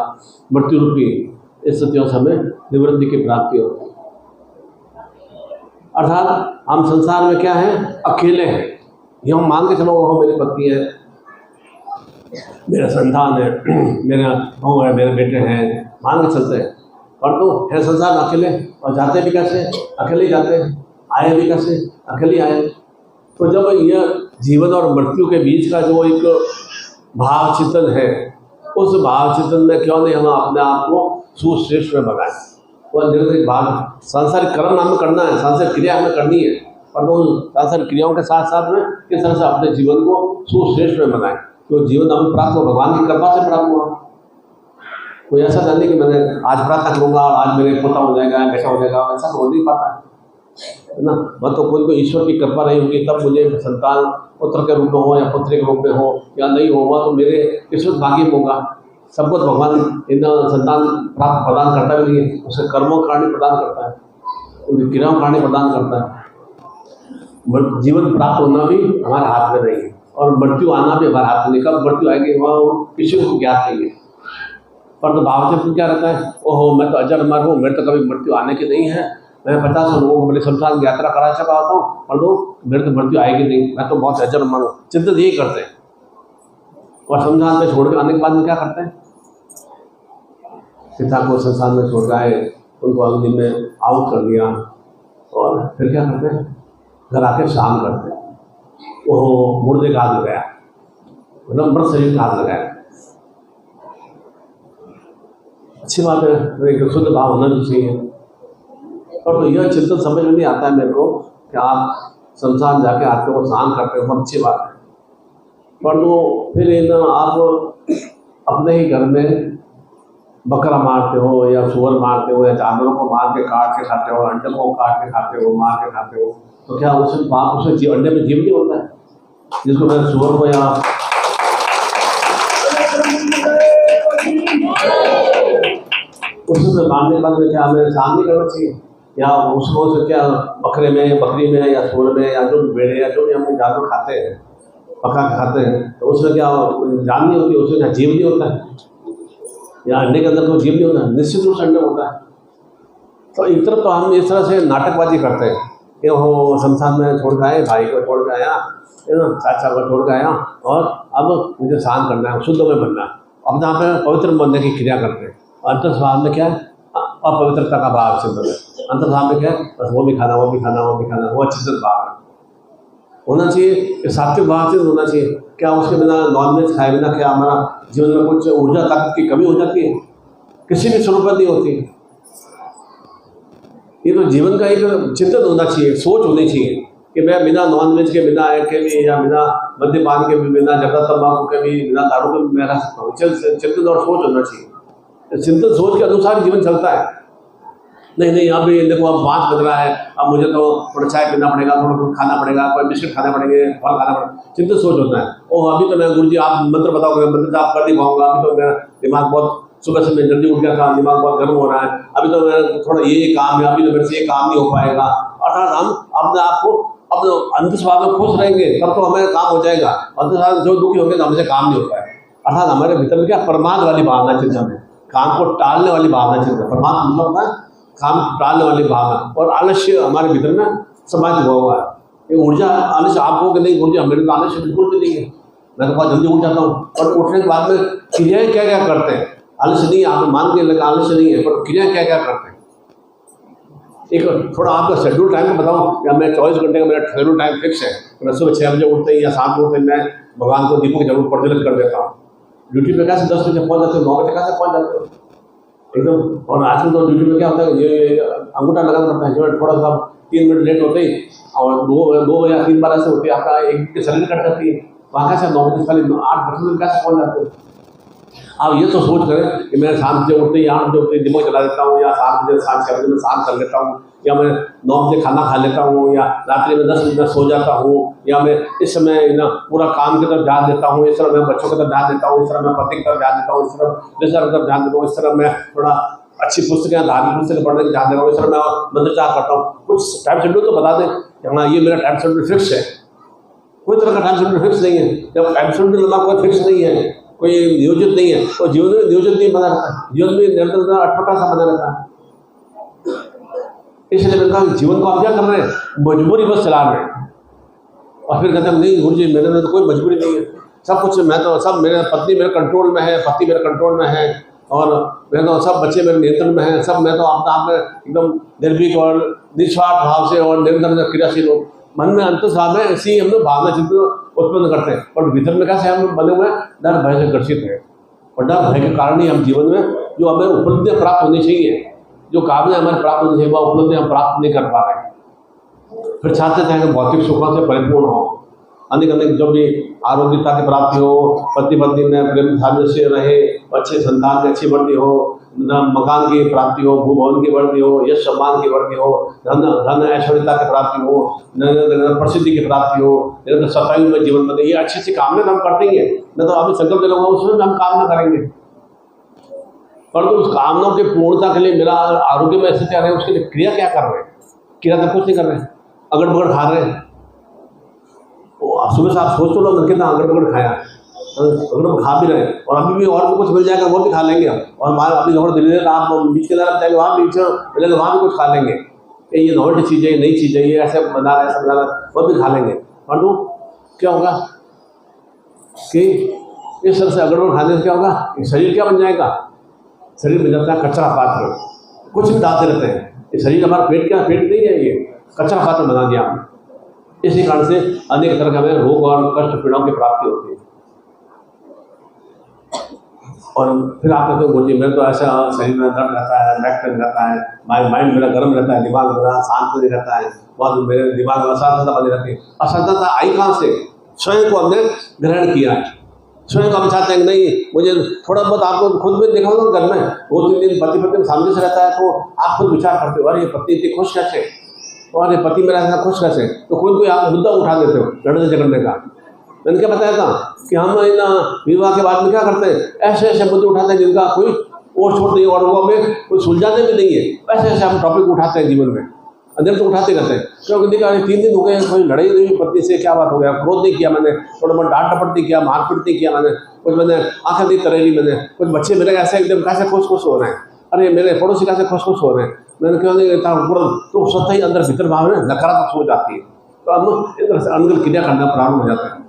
मृत्यु रूपी स्थितियों से हमें निवृत्ति की प्राप्ति होती है। अर्थात हम संसार में क्या है? अकेले हैं। ये हम मान के चलो वो मेरी पत्नी है, मेरा संतान है, मेरा बहू है, मेरे बेटे हैं, मान के चलते हैं। पर तो है संसार में अकेले, और जाते भी कैसे? अकेले ही जाते हैं, आए भी कैसे? अकेले आए। तो जब यह जीवन और मृत्यु के बीच का जो एक भाव चिंतन है, उस भाव चिंतन में क्यों नहीं हम अपने आप को सुश्रेष्ठ में बनाएं? वह निर्दिष्ट भाग सांसारिक कर्म हमें करना है, सांसारिक क्रिया हमें करनी है, पर वो सांसारिक क्रियाओं के साथ साथ में किस तरह से अपने जीवन को सुश्रेष्ठ में बनाएं। तो जीवन हमें प्राप्त हो भगवान की कृपा से प्राप्त हुआ। कोई ऐसा नहीं कि मैंने आज प्रार्थना करूँगा और आज मेरे पोता हो जाएगा, बेटा हो जाएगा, ऐसा हो नहीं पाता है ना। वह तो कोई ईश्वर की कृपा रही होगी तब मुझे संतान पुत्र के रूप में हो या पुत्री के रूप में हो, या नहीं होगा तो मेरे किस्मत भाग्य होगा। सबको तो भगवान इन संतान प्राप्त प्रदान करता भी नहीं है, उसके कर्मों के कारण प्रदान करता है, उनकी क्रियाओं के कारण प्रदान करता है। जीवन प्राप्त होना भी हमारे हाथ में नहीं है और मृत्यु आना भी हमारे हाथ में नहीं। कब मृत्यु आएगी वह किसी को ज्ञात नहीं है। पर तो भाव से क्या रहता है? ओहो मैं तो अजर अमर हूँ, मेरे तो कभी मृत्यु आने की नहीं है, मैं 50 लोगों को मेरे शमशान की यात्रा करा चुका होता हूँ, पर तो मेरे तो मृत्यु आएगी नहीं, मैं तो बहुत अजर अमर हूँ। चिंतित यही करते हैं और शमशान में छोड़ के आने के बाद में क्या करते हैं? पिता को शमशान में छोड़ आए, उनको अग्नि में आहुत कर दिया और फिर क्या करते हैं? घर आके शाम करते हैं। ओहो मुर्दे का हाथ लगाया, मतलब मृत शरीर का हाथ लगाया। अच्छी बात है, एक शुद्ध भाव होना भी चाहिए। और तो यह चिंतन समझ में नहीं आता है मेरे को कि आप शमशान जाके आके वो स्नान करते हो, बहुत अच्छी बात है। पर तो फिर आप अपने ही घर में बकरा मारते हो या सुअर मारते हो या जानवरों को मार के काट के खाते हो, अंडे को काट के खाते हो, मार के खाते हो, तो क्या उससे पाप उससे अंडे में जीव नहीं होता है? जिसको मैं सुअर को या उससे मारने के बाद में क्या हमें स्नान नहीं करना चाहिए? या उसको से क्या बकरे में, बकरी में या सुअर में या जो भेड़े या जो भी हम जानवर खाते हैं, पका के खाते हैं, तो उसमें क्या जान नहीं होती, उसमें क्या जीव नहीं होता है? या अंडे के अंदर कोई जीव नहीं होता है? निश्चित रूप से अंडा होता है। तो एक तरफ तो हम इस तरह से नाटकबाजी करते हैं कि वो शमशान में छोड़ के आए, भाई को छोड़ के आया, है ना, चाचा को छोड़ के आया और अब मुझे स्नान करना है, शुद्ध में बनना है। अब जहाँ पे पवित्र बनने की क्रिया करते हैं। अंतर स्वभाव में क्या है? अपवित्रता का भाव चिंतन है। अंतर स्वभाव में क्या है? बस वो भी खाना, वो भी खाना, वो भी खाना, वो अच्छे से भाव है होना चाहिए। सात्विक भाव से होना चाहिए। क्या उसके बिना नॉनवेज खाए बिना क्या हमारा जीवन में कुछ ऊर्जा ताकत की कमी हो जाती है? किसी भी स्वरूप नहीं होती। ये तो जीवन का एक चिंतन होना चाहिए, सोच होनी चाहिए कि मैं बिना नॉनवेज के, बिना के भी, या बिना मद्यपान के भी, बिना जर्दा तंबाकू के भी, बिना दारू के भी मैं रह सकता हूँ। चिंतन और सोच होना चाहिए। चिंतन सोच के अनुसार जीवन चलता है। नहीं अभी देखो अब 5 बज रहा है, अब मुझे तो थोड़ा चाय पीना पड़ेगा, थोड़ा कुछ खाना पड़ेगा, कोई बिस्किट खाने पड़ेंगे, फल खाना पड़ेगा। चिंतन सोच होता है। ओह अभी तो मैं गुरुजी आप मंत्र बताओगे, मंत्र आप कर नहीं पाऊंगा, अभी तो मेरा दिमाग बहुत, सुबह से मैं जल्दी उठ गया था, दिमाग बहुत गर्म हो रहा है, अभी तो मेरा थोड़ा ये काम है, अभी तो मेरे से ये काम नहीं हो पाएगा। अर्थात हम अपने आप को अपने अंतस्वभाव में खुश रहेंगे तब तो हमें काम हो जाएगा। अंतस्वभाव जो दुखी होंगे तो हमसे काम नहीं हो पाएगा। अर्थात हमारे भीतर में क्या प्रमाद वाली भावना चिंतन है, काम को टालने वाली भावना चिंतन। प्रमाद मतलब होता है काम टालने वाली भावना, और आलस्य हमारे भीतर में समाज हुआ है। ये ऊर्जा आलस्य आपको कि नहीं, ऊर्जा मेरे को आलस्य बिल्कुल भी नहीं है। मैं तो बहुत जल्दी उठ जाता हूँ, और उठने के बाद में क्रियाएं क्या क्या करते हैं। आलस्य नहीं, आप मान के लगा आलस्य नहीं है, पर क्रियाएं क्या क्या करते हैं। एक थोड़ा आपका शेड्यूल टाइम का बताऊँ, या मैं 24 घंटे का मेरा शेड्यूल टाइम फिक्स है। मैं सुबह 6 बजे उठते ही या 7 बजे उठते मैं भगवान को दीपों की जरूर प्रज्वलित कर देता हूँ। ड्यूटी पे कैसे 10 बजे पहुँच जाते हो, 9 बजे कैसे पहुँच जाते हो एकदम। और आजकल तो ड्यूटी में क्या होता है, ये अंगूठा लगाना पड़ता है, जो थोड़ा सा 3 मिनट लेट होते ही और 2 या 3 बार ऐसे होती है, आपका एक शरीर कट जाती है। वहाँ कैसे 9 बजे खाली 8 बजे कैसे पहुँच जाते हो। आप ये तो सोच करें कि मैं 7 बजे उठते ही 8 बजे उठते दिमाग चला देता हूँ, या 7 बजे 6 बजे में स्नान कर लेता हूँ, या मैं 9 बजे खाना खा लेता हूँ, या रात्रि में 10 बजे सो जाता हूँ, या मैं इस समय ना पूरा काम की तरफ ध्यान देता हूँ, इस तरह मैं बच्चों की तरफ ध्यान देता हूँ, इस तरह मैं पति की तरफ ध्यान देता हूँ, इस तरह ध्यान देता हूँ, इस तरह मैं थोड़ा अच्छी पुस्तकें धार्मिक पुस्तकें पढ़ने की ध्यान देता हूँ, इस तरह मैं मंत्रचार करता हूँ। कुछ टाइम शेड्यूल तो बता दें, हाँ ये मेरा टाइम शेड्यूल फिक्स है। कोई तरह का टाइम शेड्यूल फिक्स नहीं है। जब टाइम शेड्यूल लगा कोई फिक्स नहीं है, कोई नियोजित नहीं है, तो जीवन में नियोजित नहीं बना रहता है, जीवन में निरंतर अटपटा सा बना रहता है। इसलिए मैंने कहा जीवन को आप क्या कर रहे हैं, मजबूरी बस चला रहे हैं। और फिर कहते हैं नहीं गुरु जी मेरे में तो कोई मजबूरी नहीं है, सब कुछ मैं तो सब मेरे पत्नी मेरे कंट्रोल में है, पति मेरे कंट्रोल में है, और मैं तो सब बच्चे मेरे नियंत्रण में हैं, सब मैं तो अपना आप में एकदम निर्भीक और निस्वार्थ भाव से और निरंतर क्रियाशील हूँ। मन में अंतर्भाव में ऐसी हम लोग भावना चिंतन उत्पन्न करते हैं, और भीतर में कैसे हम लोग बने हुए डर भय से ग्रसित हैं। और डर भय के कारण ही हम जीवन में जो हमें उपलब्धियाँ प्राप्त होनी चाहिए, जो कामनाएं हमारे प्राप्त होनी चाहिए, वह उपलब्धियाँ हम प्राप्त नहीं कर पा रहे हैं। फिर चाहते थे कि भौतिक सुखों से परिपूर्ण हो, अनेक अनेक जो भी आरोग्यता की प्राप्ति हो, पति पत्नी में प्रेम सामंजस्य रहे, अच्छे संतान की अच्छी वृद्धि हो, मकान की प्राप्ति हो, भूभवन की वृद्धि हो, यश सम्मान की वृद्धि हो, धन ऐश्वर्यता की प्राप्ति हो, प्रसिद्धि की प्राप्ति हो, निरंतर सतायु में जीवन बने, ये अच्छी अच्छी कामना हम करते हैं। न तो अभी संकल्प लेना होगा उसमें हम कामना करेंगे, परंतु उस कामनाओं की पूर्णता के लिए मेरा आरोग्य में स्थिति आ रहे हैं, उसके लिए क्रिया क्या कर रहे हैं? क्रिया तो कुछ नहीं कर रहे हैं, अगड़ बगड़ खा रहे हैं। सुबह से आप सोच तो लो कितना अगड़ बगड़ खाया, अगड़ खा भी रहे हैं, और अभी भी और भी कुछ मिल जाएगा वो भी खा लेंगे हम, और अभी थोड़ा धीरे धीरे आप बीच के अंदर जाएंगे, वहाँ बीच मिलेगा वहाँ भी कुछ खा लेंगे। ये नॉवेल्टी चीज़ है, नई चीज़ है, ये ऐसे बना रहे ऐसा बना रहे, वो भी खा लेंगे। परंतु क्या होगा कि इस तरह से अगड़ बगड़ खाने से क्या होगा, शरीर क्या बन जाएगा, शरीर बन जाता है कचरा पात्र, कुछ भी डालते रहते हैं। ये शरीर हमारा पेट क्या पेट नहीं है, ये कचरा पात्र बना दिया हमने। इसी कारण से अनेक तरह के हमें रोग और कष्ट पीड़ाओं की प्राप्ति होती है। और फिर आप कहते हो गुरु जी मेरे तो ऐसा शरीर में दर्द रहता है, बैक पेन रहता है, माइंड मेरा गर्म रहता है, दिमाग मेरा शांत नहीं रहता है, बहुत मेरे दिमाग में अशांतता बनी रहती है। अशांतता आई कहाँ से? स्वयं को हमने ग्रहण किया है। स्वयं को हम चाहते हैं कि नहीं मुझे थोड़ा बहुत, आपको खुद में देखा होगा घर में 2-3 दिन पति पत्नी सामने से रहता है, तो आप खुद विचार करते हो अरे पत्नी इतनी खुश कैसे, और ये पति मेरा ऐसा खुश कैसे, तो कोई आप मुद्दा उठा देते हो लड़ने झगड़ने का। मैंने क्या बताया था कि हम इन विवाह के बाद में क्या करते हैं, ऐसे ऐसे मुद्दे उठाते हैं जिनका कोई और छोड़ नहीं, और वो हमें कोई सुलझाते भी नहीं है, ऐसे ऐसे हम टॉपिक उठाते हैं जीवन में, अंदर तो उठाते रहते हैं। क्योंकि देखा 3 दिन हो गए कोई लड़ाई नहीं पत्नी से, क्या बात हो गया, क्रोध नहीं किया मैंने, थोड़ा बहुत डांट टपट नहीं किया, मारपीट नहीं किया मैंने, कुछ मैंने आंखें नहीं तरेली मैंने, कुछ बच्चे मेरे ऐसे एकदम कैसे खुश खुश हो रहे हैं, अरे मेरे पड़ोसी कैसे खुश खुश हो रहे हैं, मैंने क्यों नहीं पूरा तो सत्ता ही अंदर भीतर भाव में नकारात्मक सोच आती है, तो हम इस तरह से अंदर क्रिया करना प्रारंभ हो जाता है।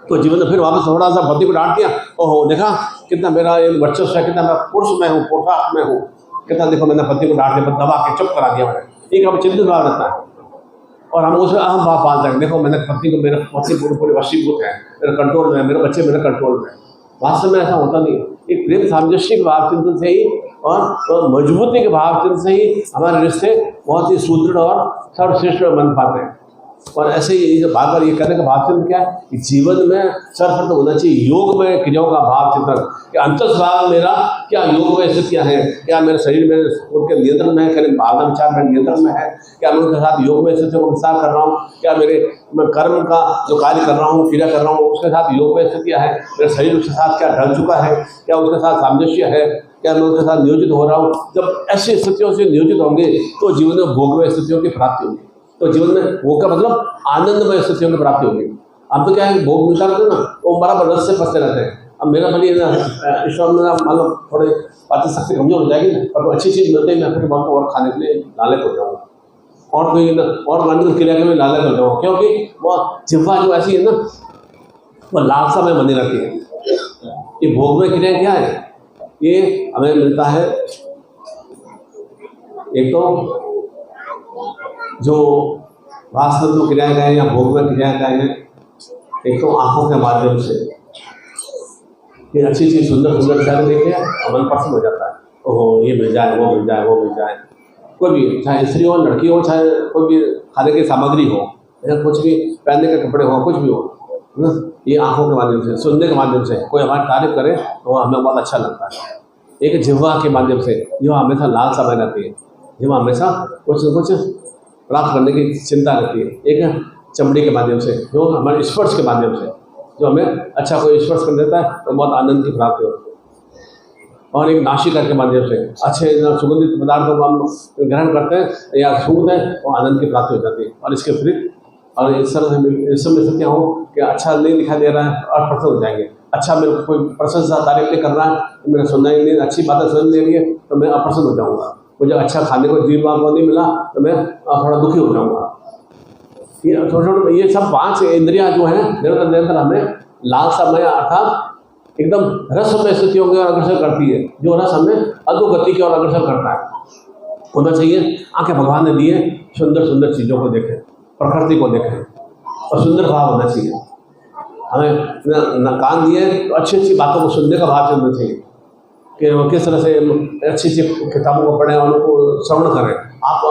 तो जीवन में फिर वापस थोड़ा सा पति को डांट दिया, ओहो देखा कितना मेरा ये वर्चस्व है, कितना मैं पुरुष में हूँ, पुरुषार्थ में हूँ, कितना देखो मैंने पति को डांट दिया, दबा के चुप करा दिया मैंने, एक अब चिंतित भाव रहता है। और हम उसे अहम भाव पालते हैं, देखो मैंने पति को, मेरे पति पूरे वशीभूत है, मेरे कंट्रोल में है, मेरे बच्चे मेरे कंट्रोल में है। वास्तव में ऐसा होता नहीं है। एक प्रेम सामंजस्य के भाव चिंतन से ही और मजबूती के भाव चिंतन से ही हमारे रिश्ते बहुत ही सुदृढ़ और सर्वश्रेष्ठ बन पाते हैं। और ऐसे ही जो बार बार ये करने का भाव चिंतन क्या है कि जीवन में सर्वप्रथम होना चाहिए योग में क्रियाओं का भाव चिंतन, कि अंतस्भाव मेरा क्या योग में स्थितियाँ हैं, क्या मेरे शरीर में उनके नियंत्रण में है, क्या भावना विचार में नियंत्रण में है, क्या मैं उनके साथ योग में स्थितियों को विस्तार कर रहा हूँ, क्या मैं कर्म का जो कार्य कर रहा हूँ, क्रिया कर रहा हूँ उसके साथ योग में स्थितियाँ है, मेरे शरीर उसके साथ क्या ढल चुका है, क्या उसके साथ सामंजस्य है, क्या मैं उसके साथ नियोजित हो रहा हूँ। जब ऐसी स्थितियों से नियोजित होंगे तो जीवन में भोगमय स्थितियों की प्राप्ति होगी, तो जीवन में भोग का मतलब आनंदमय स्थितियों की प्राप्ति होगी। अब तो क्या है भोग मिलता रहता है ना, वो बराबर रस से फंसते रहते हैं। अब मेरा भले ईश्वर में मान लो थोड़े बातें शक्ति कमजोर हो जाएगी, पर अच्छी चीज़ मिलते ही मैं फिर बहुत और खाने के लिए लालच हो जाऊँगा, और कोई और अन्य क्रिया के लिए लालच हो जाऊँगा, क्योंकि वो जिह्वा जो ऐसी है ना, वो लालसा में बनी रहती है। ये भोग में क्रिया क्या है? ये हमें मिलता है एक तो जो वास्तव में क्रियाएं गए या भोग में क्रियाएं गए हैं, एक तो आंखों के माध्यम से ये अच्छी चीज सुंदर सुंदर चीजें देखे मन पसंद हो जाता है, ओहो ये मिल जाए, वो मिल जाए, वो मिल जाए। कोई भी, चाहे स्त्री हो, लड़की हो, चाहे कोई भी खाने की सामग्री हो या कुछ भी पहनने के कपड़े हो, कुछ भी हो ना, ये आंखों के माध्यम से, सुनने के माध्यम से कोई हमारी तारीफ करे तो हमें बहुत अच्छा लगता है। एक जिह्वा के माध्यम से, जो हमेशा लालसा में रहती है, जिह्वा हमेशा कुछ न कुछ प्राप्त करने की चिंता रहती है। एक चमड़ी के माध्यम से, जो हमारे स्पर्श के माध्यम से, जो हमें अच्छा कोई स्पर्श कर देता है तो बहुत आनंद की प्राप्ति होती है। और एक नासिका के माध्यम से अच्छे सुगंधित पदार्थों को हम ग्रहण करते हैं या सूंघते हैं तो आनंद की प्राप्ति हो जाती है। और इसके विपरीत, और इस समय से क्या हो कि अच्छा नहीं दिखाई दे रहा है और प्रसन्न हो जाएंगे, अच्छा मेरे को कोई प्रशंसा तारीफ नहीं कर रहा है, तो मेरा सुनना ही नहीं, अच्छी बातें सुन ले रही है तो मैं अप्रसन्न हो जाऊँगा। मुझे अच्छा खाने को जीवा को नहीं मिला तो मैं थोड़ा दुखी हो जाऊँगा। ये छोटे ये सब 5 इंद्रियां जो हैं निरंतर निरंतर हमें लालसामय अर्थात एकदम रसमय स्थितियों की ओर अग्रसर करती है, जो रस हमें अधोगति की ओर अग्रसर करता है। होना चाहिए आंखें भगवान ने दिए, सुंदर सुंदर चीज़ों को देखें, प्रकृति को देखें और सुंदर भाव होना चाहिए। हमें न कान दिए तो अच्छी अच्छी बातों को सुनने का भाव चलना चाहिए कि किस तरह से अच्छी अच्छी किताबों को पढ़ें और उनको श्रवण करें। आप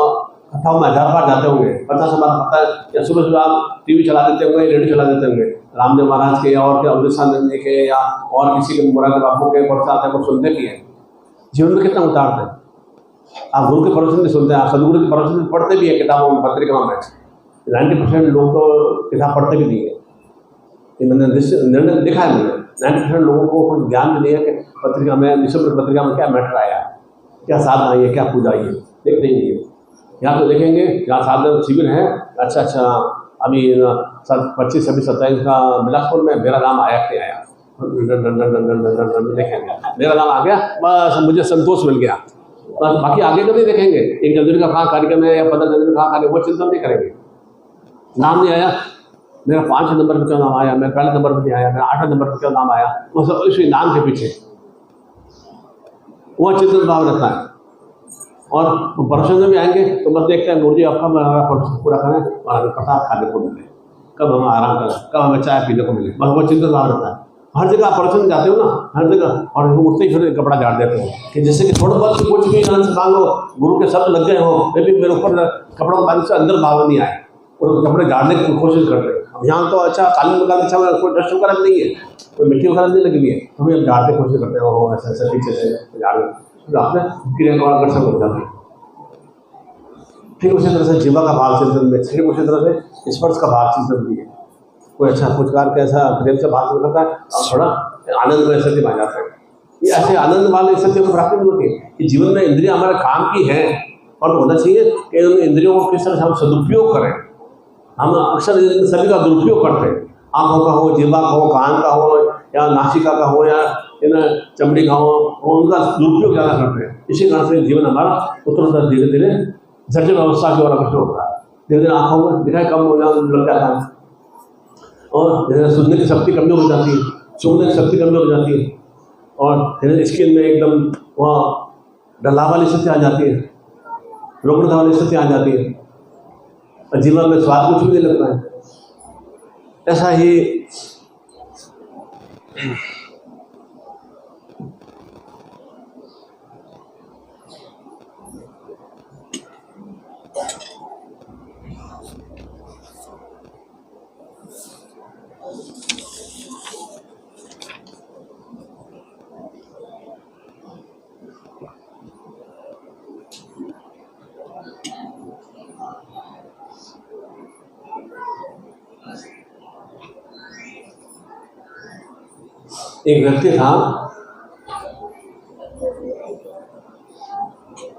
कथाओं में 1000 बार जाते होंगे, 50 बार पता है, या सुबह सुबह आप टीवी चला देते होंगे, रेडियो चला देते होंगे, रामदेव महाराज के और के अवधेशानंद जी के या और किसी के मुराद बापू के प्रवचन को सुनते भी हैं। जीवन में कितना उतारते हैं आप, गुरु के प्रवचन भी सुनते हैं, आप सदगुरु के प्रवचन भी पढ़ते भी है किताबों में, पत्रिकाओं में। 90% लोग तो किताब पढ़ते भी नहीं है, ये मैंने निर्णय देखा है। मैंने 90% लोगों को कुछ ज्ञान भी नहीं है कि पत्रिका में, निशुल्क पत्रिका में क्या मैटर आया, क्या साधना आई है, क्या पूजा आई है, देखते ही नहीं है। यहाँ तो देखेंगे जहाँ साधना शिविर है, अच्छा अभी 25, 26, 27 का बिलासपुर में मेरा नाम आया कि आया, देखेंगे मेरा नाम आ गया, बस मुझे संतोष मिल गया, बस बाकी आगे कभी देखेंगे 1 जनवरी का कहाँ कार्यक्रम है या 15 जनवरी का कहाँ कार्यक्रम, वो चिंता नहीं करेंगे। नाम नहीं आया, मेरा 5 नंबर पर क्यों नाम आया, मेरा पहले नंबर पर नहीं आया, मेरा 8 नंबर पर क्यों नाम आया, वो सब इसी नाम के पीछे वो चिंतन भाव रहता है। और प्रश्न में भी आएंगे तो बस देखते हैं गुरु जी आपका हमारा प्रश्न पूरा करें और हमें प्रसाद खाने को मिले, कब हम आराम करें, कब हमें चाय पीने को मिले, बस वो चिंतन भाव रहता है। हर जगह आप प्रश्न जाते हो ना, हर जगह, और उठते ही फिर कपड़ा झाड़ देते हो कि जैसे कि थोड़ा बहुत कुछ भी मान लो गुरु के शब्द लग गए हो, फिर भी मेरे ऊपर कपड़ों को बांधने से अंदर भाव नहीं आए और कपड़े झाड़ने की कोशिश कर रहे हैं। यहाँ तो अच्छा कालीन वगैरह अच्छा कोई डस्ट वगैरह नहीं है, कोई मिट्टी वगैरह नहीं लगी हुई है, तो हम झाड़ने की कोशिश करते हैं, वो ऐसा ऐसा पीछे से झाड़ फिर आपने क्रिया का आकर्षण हो जाता है। ठीक उसी तरह से जीवा का भाव चिंतन में, ठीक उसी तरह से स्पर्श का भाव चिंतन भी है। कोई अच्छा पुचकार कैसा प्रेम से भाव करता है और थोड़ा आनंद में स्थिति आ जाता है। ये ऐसे आनंद वाले स्थितियों को प्राप्त नहीं होती है कि जीवन में इंद्रियां हमारे काम की है, और होना चाहिए कि उन इंद्रियों को किस तरह से हम सदुपयोग करें। हम अक्सर सभी का दुरुपयोग करते हैं, आँखों का हो, जीवा का हो, कान का हो, या नासिका का हो, या चमड़ी का हो, उनका दुरुपयोग ज़्यादा करते हैं। इसी कारण से जीवन हमारा उत्तरोत्तर धीरे धीरे जर्जर अवस्था की ओर अग्रसर होता है। धीरे धीरे आँखों में दिखाई कम हो लग जाता है, और धीरे सुनने की शक्ति कमजोर हो जाती है, सूंघने की शक्ति कमजोर हो जाती है, और धीरे स्किन में एकदम वहाँ डला वाली स्थिति आ जाती है, रोगता वाली स्थिति आ जाती है, और जीवन में स्वाद कुछ भी नहीं लगता है। ऐसा ही एक व्यक्ति था,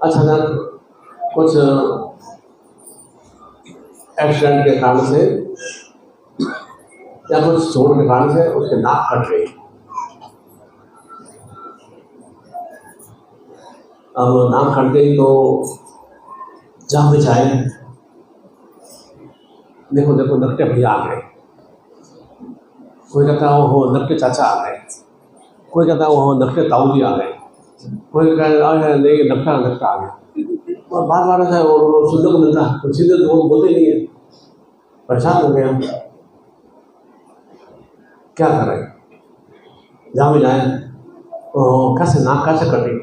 अचानक कुछ एक्सीडेंट के कारण से या कुछ चोट के कारण से उसके नाक फट गई। अब नाक फट गई तो जहाँ भी जाए देखो डॉक्टर भैया आ गए, कोई कहता है वो नक्के चाचा आ गए, कोई कहता है वो नक्के ताऊ जी आ गए, कोई कहता है नहीं नक्का नक्का आ गया। और बार बार ऐसा सुनने को मिलता है, तो सीधे तो बोलते नहीं है। परेशान हो गए हम, क्या करें, जहाँ भी जाए कैसे नाक कैसे कटे,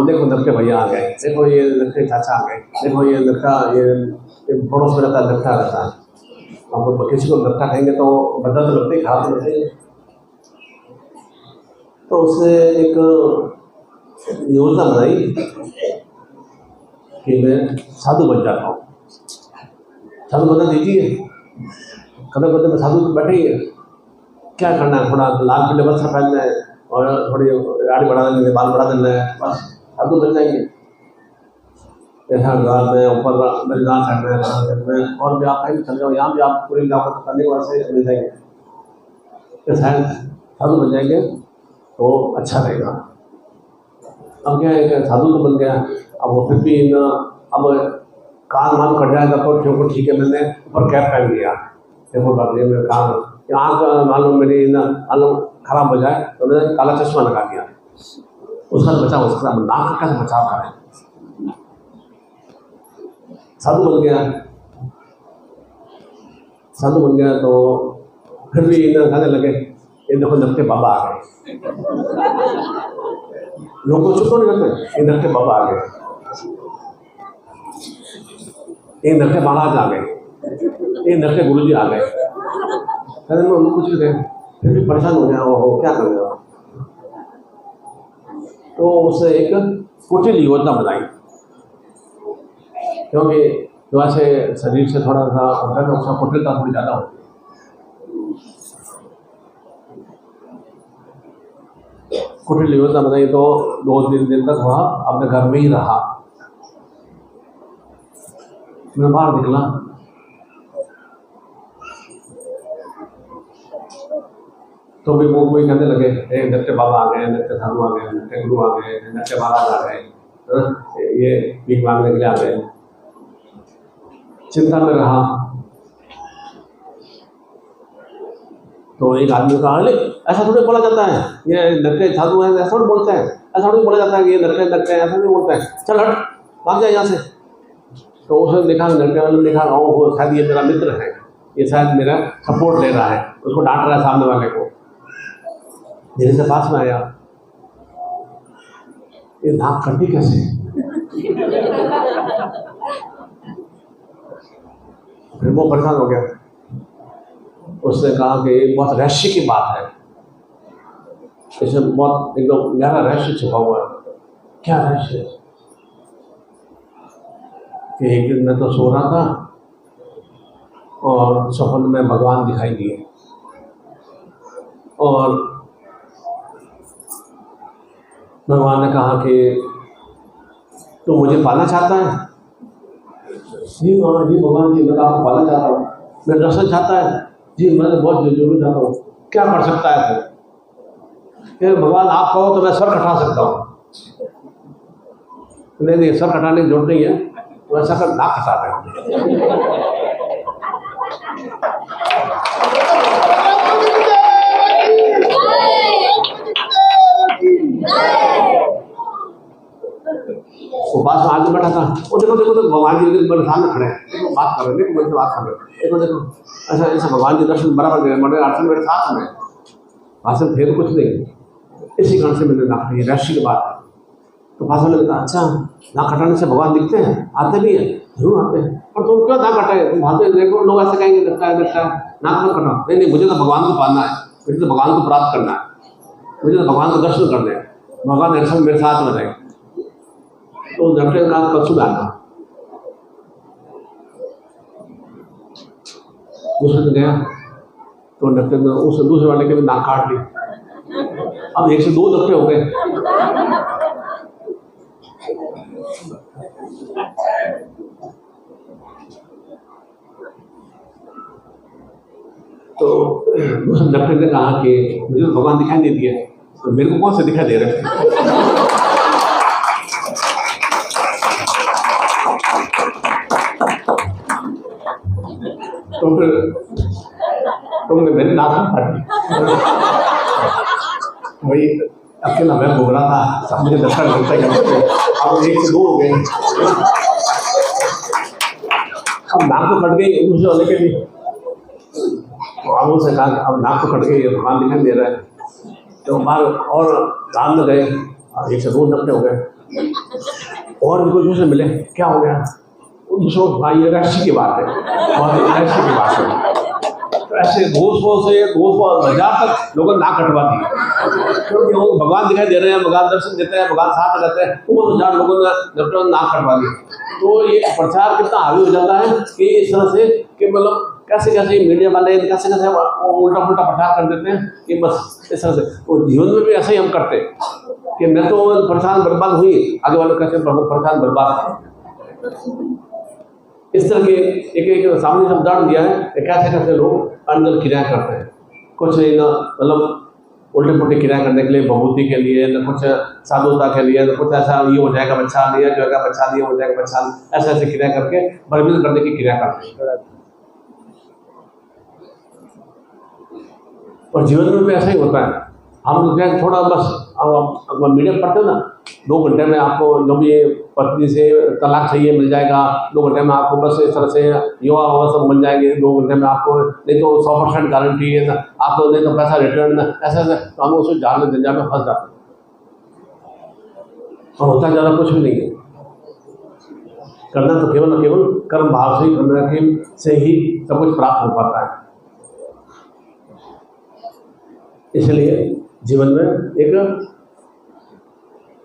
देखो नक्के भैया आ गए, देखो ये नक्के चाचा आ गए, देखो ये नक्का ये पड़ोस में रहता है नक्का रहता है। हम किसी को नक्का कहेंगे तो बदला तो लगते ही, खराब तो लगते ही। तो उसने एक योजना बनाई कि मैं साधु बन जाता हूँ। साधु बनना दीजिए, कदम कदम में साधु बैठे ही है, क्या करना है, थोड़ा लाल पीले वस्त्र पहनना है और थोड़ी दाढ़ी बढ़ा देना है, बाल बढ़ा देना है, बस साधु बन जाएंगे। ऐसा घर में ऊपर बलिदान करना है और भी आप कहीं चल जाओ, यहाँ भी आप पूरी गाँव करने के बाद से मिल जाएंगे, तो शायद साधु बन जाएंगे तो अच्छा रहेगा। अब क्या है कि साधु तो बन गया, अब वो फिर भी अब कान मान कट जाएगा तो ठीक है, मैंने ऊपर कैप पहन लिया, देखो बात ये मेरे कान आँख मालूम मेरी मालूम खराब हो जाए तो मैंने काला चश्मा लगा दिया, उसका बचाव, उसका नाक का कैसे बचाव करें। साधु बन गया, साधु बन गया तो फिर भी कहने लगे ये देखो नक्के बाबा आ गए। लोगों को चुप नहीं रहते, ये नक्के बाबा आ गए, ये नक्के महाराज आ गए, ये नक्के गुरुजी आ गए। कहते मैं उनको कुछ भी कहे, फिर भी परेशान हो गया, वो क्या करेगा। तो उसने एक कुटिल योजना बनाई, क्योंकि वैसे शरीर से थोड़ा सा उसका कुटिलता थोड़ी ज़्यादा होती है। कुटिल योजना बनाई तो 2-3 दिन तक वह अपने घर में ही रहा। मैं बाहर निकला, तो भी वो कोई कहने लगे नक्के बाबा आ गए, नक्के साधु आ गए, नक्के गुरु आ गए, नक्के महाराज आ गए, ये भीख मांगने के लिए आ गए। चिंता में रहा तो एक आदमी कहा अरे ऐसा थोड़ी बोला जाता है, ये नक्के साधु हैं ऐसा थोड़ी बोलते हैं, ऐसा थोड़ी बोला जाता है कि ये नक्के नक्के ऐसा नहीं बोलते हैं, चल हट भाग जाए यहाँ से। तो उसने देखा, नक्के वाले ने देखा वो शायद ये मेरा मित्र है, ये शायद मेरा सपोर्ट ले रहा है, उसको डांट रहा है सामने वाले को। धीरे से पास में आया, ये नाक कटी कैसे, फिर वो परेशान हो गया। उसने कहा कि ये बहुत रहस्य की बात है, इसमें बहुत एकदम गहरा रहस्य छुपा हुआ है। क्या रहस्य है? कि एक दिन मैं तो सो रहा था और सपन में भगवान दिखाई दिए और भगवान ने कहा कि तू मुझे पाना चाहता है? जी हाँ जी भगवान जी, मैं आपको पाना चाहता हूँ, मैं दर्शन चाहता है जी, मैं बहुत जरूर चाहता हूँ। क्या कर सकता है फिर? भगवान आप कहो तो मैं सर कटा सकता हूँ। नहीं सर कटाने की जरूरत नहीं है, तो ऐसा कर नाक कटा रहे वो पास में आदमी बैठा था, वो देखो देखो तो भगवान जी मेरे सामने खड़े हैं, देखो बात कर रहे हैं, देखो मुझसे बात कर रहे हैं, देखो देखो ऐसा ऐसा भगवान जी दर्शन बराबर दे रहे, मेरे आसन मेरे साथ में, भाषण थे तो कुछ नहीं, इसी कारण से मैंने नाक कटी, रहस्य की बात है। तो भाषण ने कहा अच्छा नाक कटाने से भगवान दिखते हैं? आते भी हैं, जरूर आते हैं, पर तुम क्यों नाक कटाए? तुम भाते देखो लोग ऐसे कहेंगे लगता है नाक मत कटा। नहीं मुझे तो भगवान को पाना है, मुझे तो भगवान को प्राप्त करना है, मुझे तो भगवान को दर्शन करना है, भगवान ऐसा मेरे साथ में रहे। तो डॉक्टर का कछु आना दूसरे गया तो डॉक्टर ने उस दूसरे वाले के भी नाक काट ली। अब 1 से 2 डॉक्टर हो गए। तो दूसरे डॉक्टर ने कहा कि मुझे तो भगवान दिखाई नहीं दिए, तो मेरे को कौन से दिखाई दे रहे हैं? तो फिर तुमने मेरी नाक काट दी। वही अकेला मैं भोग रहा था, सब मुझे दर्शन करते करते अब 1 से 2 हो गए। अब नाक तो कट गई दूसरे वाले के लिए, तो अब उनसे कहा अब नाक तो कट गई, भगवान दिखाई दे रहा है। तो बाहर और राम में गए, 1 से 2 घंटे हो गए, और भी कोई दूसरे मिले, क्या हो गया? दूसरों भाई ये राशि की बात है और राशि की बात है। तो ऐसे 200 से 2,000 तक लोगों ने नाक कटवा दी, क्योंकि वो भगवान दिखाई दे रहे हैं, भगवान दर्शन देते हैं, भगवान साथ रहते हैं, 2,000 लोगों ने डॉक्टर नाक कटवा दी। तो ये प्रचार कितना हावी हो जाता है कि इस तरह से कि मतलब कैसे कैसे मीडिया वाले कैसे कैसे उल्टा पुल्टा प्रचार कर देते हैं कि बस इस तरह से। तो जीवन में भी ऐसा ही हम करते हैं कि मैं तो परेशान बर्बाद हुई, आगे वाले कैसे परेशान बर्बाद। इस तरह के एक सामने से उदाहरण दिया है कि कैसे कैसे लोग अनगल क्रियाएं करते हैं। कुछ ना मतलब उल्टे पुल्टे क्रिया करने के लिए, भभूति के लिए, न कुछ साधुता के लिए, न कुछ ऐसा ये हो जाएगा बच्चा, नहीं हो जाएगा बच्चा, नहीं हो जाएगा बच्चा, ऐसे ऐसे क्रिया करके भ्रमित करने की क्रिया करते हैं। और जीवन में भी ऐसा ही होता है। हम क्या थोड़ा बस मीडिया पढ़ते हो ना, 2 घंटे में आपको जो भी पत्नी से तलाक चाहिए मिल जाएगा, 2 घंटे में आपको बस इस तरह से युवा होगा सब बन जाएंगे, 2 घंटे में आपको नहीं तो 100% गारंटी है ना, आपको नहीं तो पैसा रिटर्न, ऐसा ऐसा। तो हम उसको जाल में जंजाल में फंस जाते हैं और होता ज़्यादा कुछ भी नहीं है। करना तो केवल कर्म भाव से ही, करने से ही सब कुछ प्राप्त हो पाता है। इसलिए जीवन में एक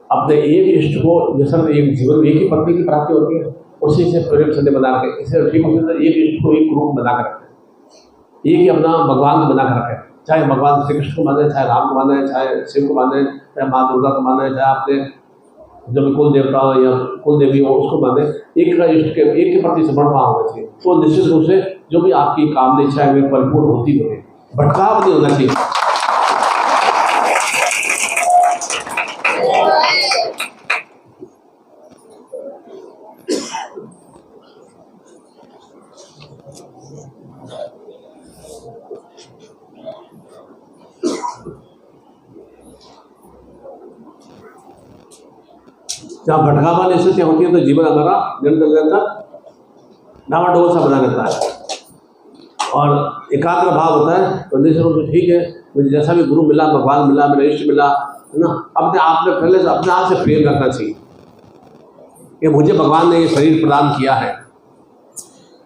अपने एक इष्ट को, जैसा एक जीवन में एक ही पत्नी की प्राप्ति होती है, उसी से प्रेम संधि बना के इसे ठीक होते हैं। एक इष्ट को एक रूप बना कर रखें, एक ही अपना भगवान को बना कर रखें, चाहे भगवान श्री कृष्ण को माने, चाहे राम को माने, चाहे शिव को माने, चाहे माँ दुर्गा को माने, चाहे आपने जब कुल देवता हो या कुल देवी हो उसको माने। एक का इष्ट के एक के प्रति समर्पण होना चाहिए, तो निश्चित रूप से जो भी आपकी कामना इच्छाएं वे परिपूर्ण होती है, भटकाव नहीं होना चाहिए। जहाँ भटका वाली स्थिति होती है तो जीवन हमारा निरंतर डावाडोल सा बना रहता है और एकाग्र भाव होता है। तो निश्चित रूप से ठीक है, मुझे जैसा भी गुरु मिला, भगवान मिला, मेरा इष्ट मिला, है ना, अपने आप में पहले से अपने आप से प्रेम रखना चाहिए कि मुझे भगवान ने ये शरीर प्रदान किया है,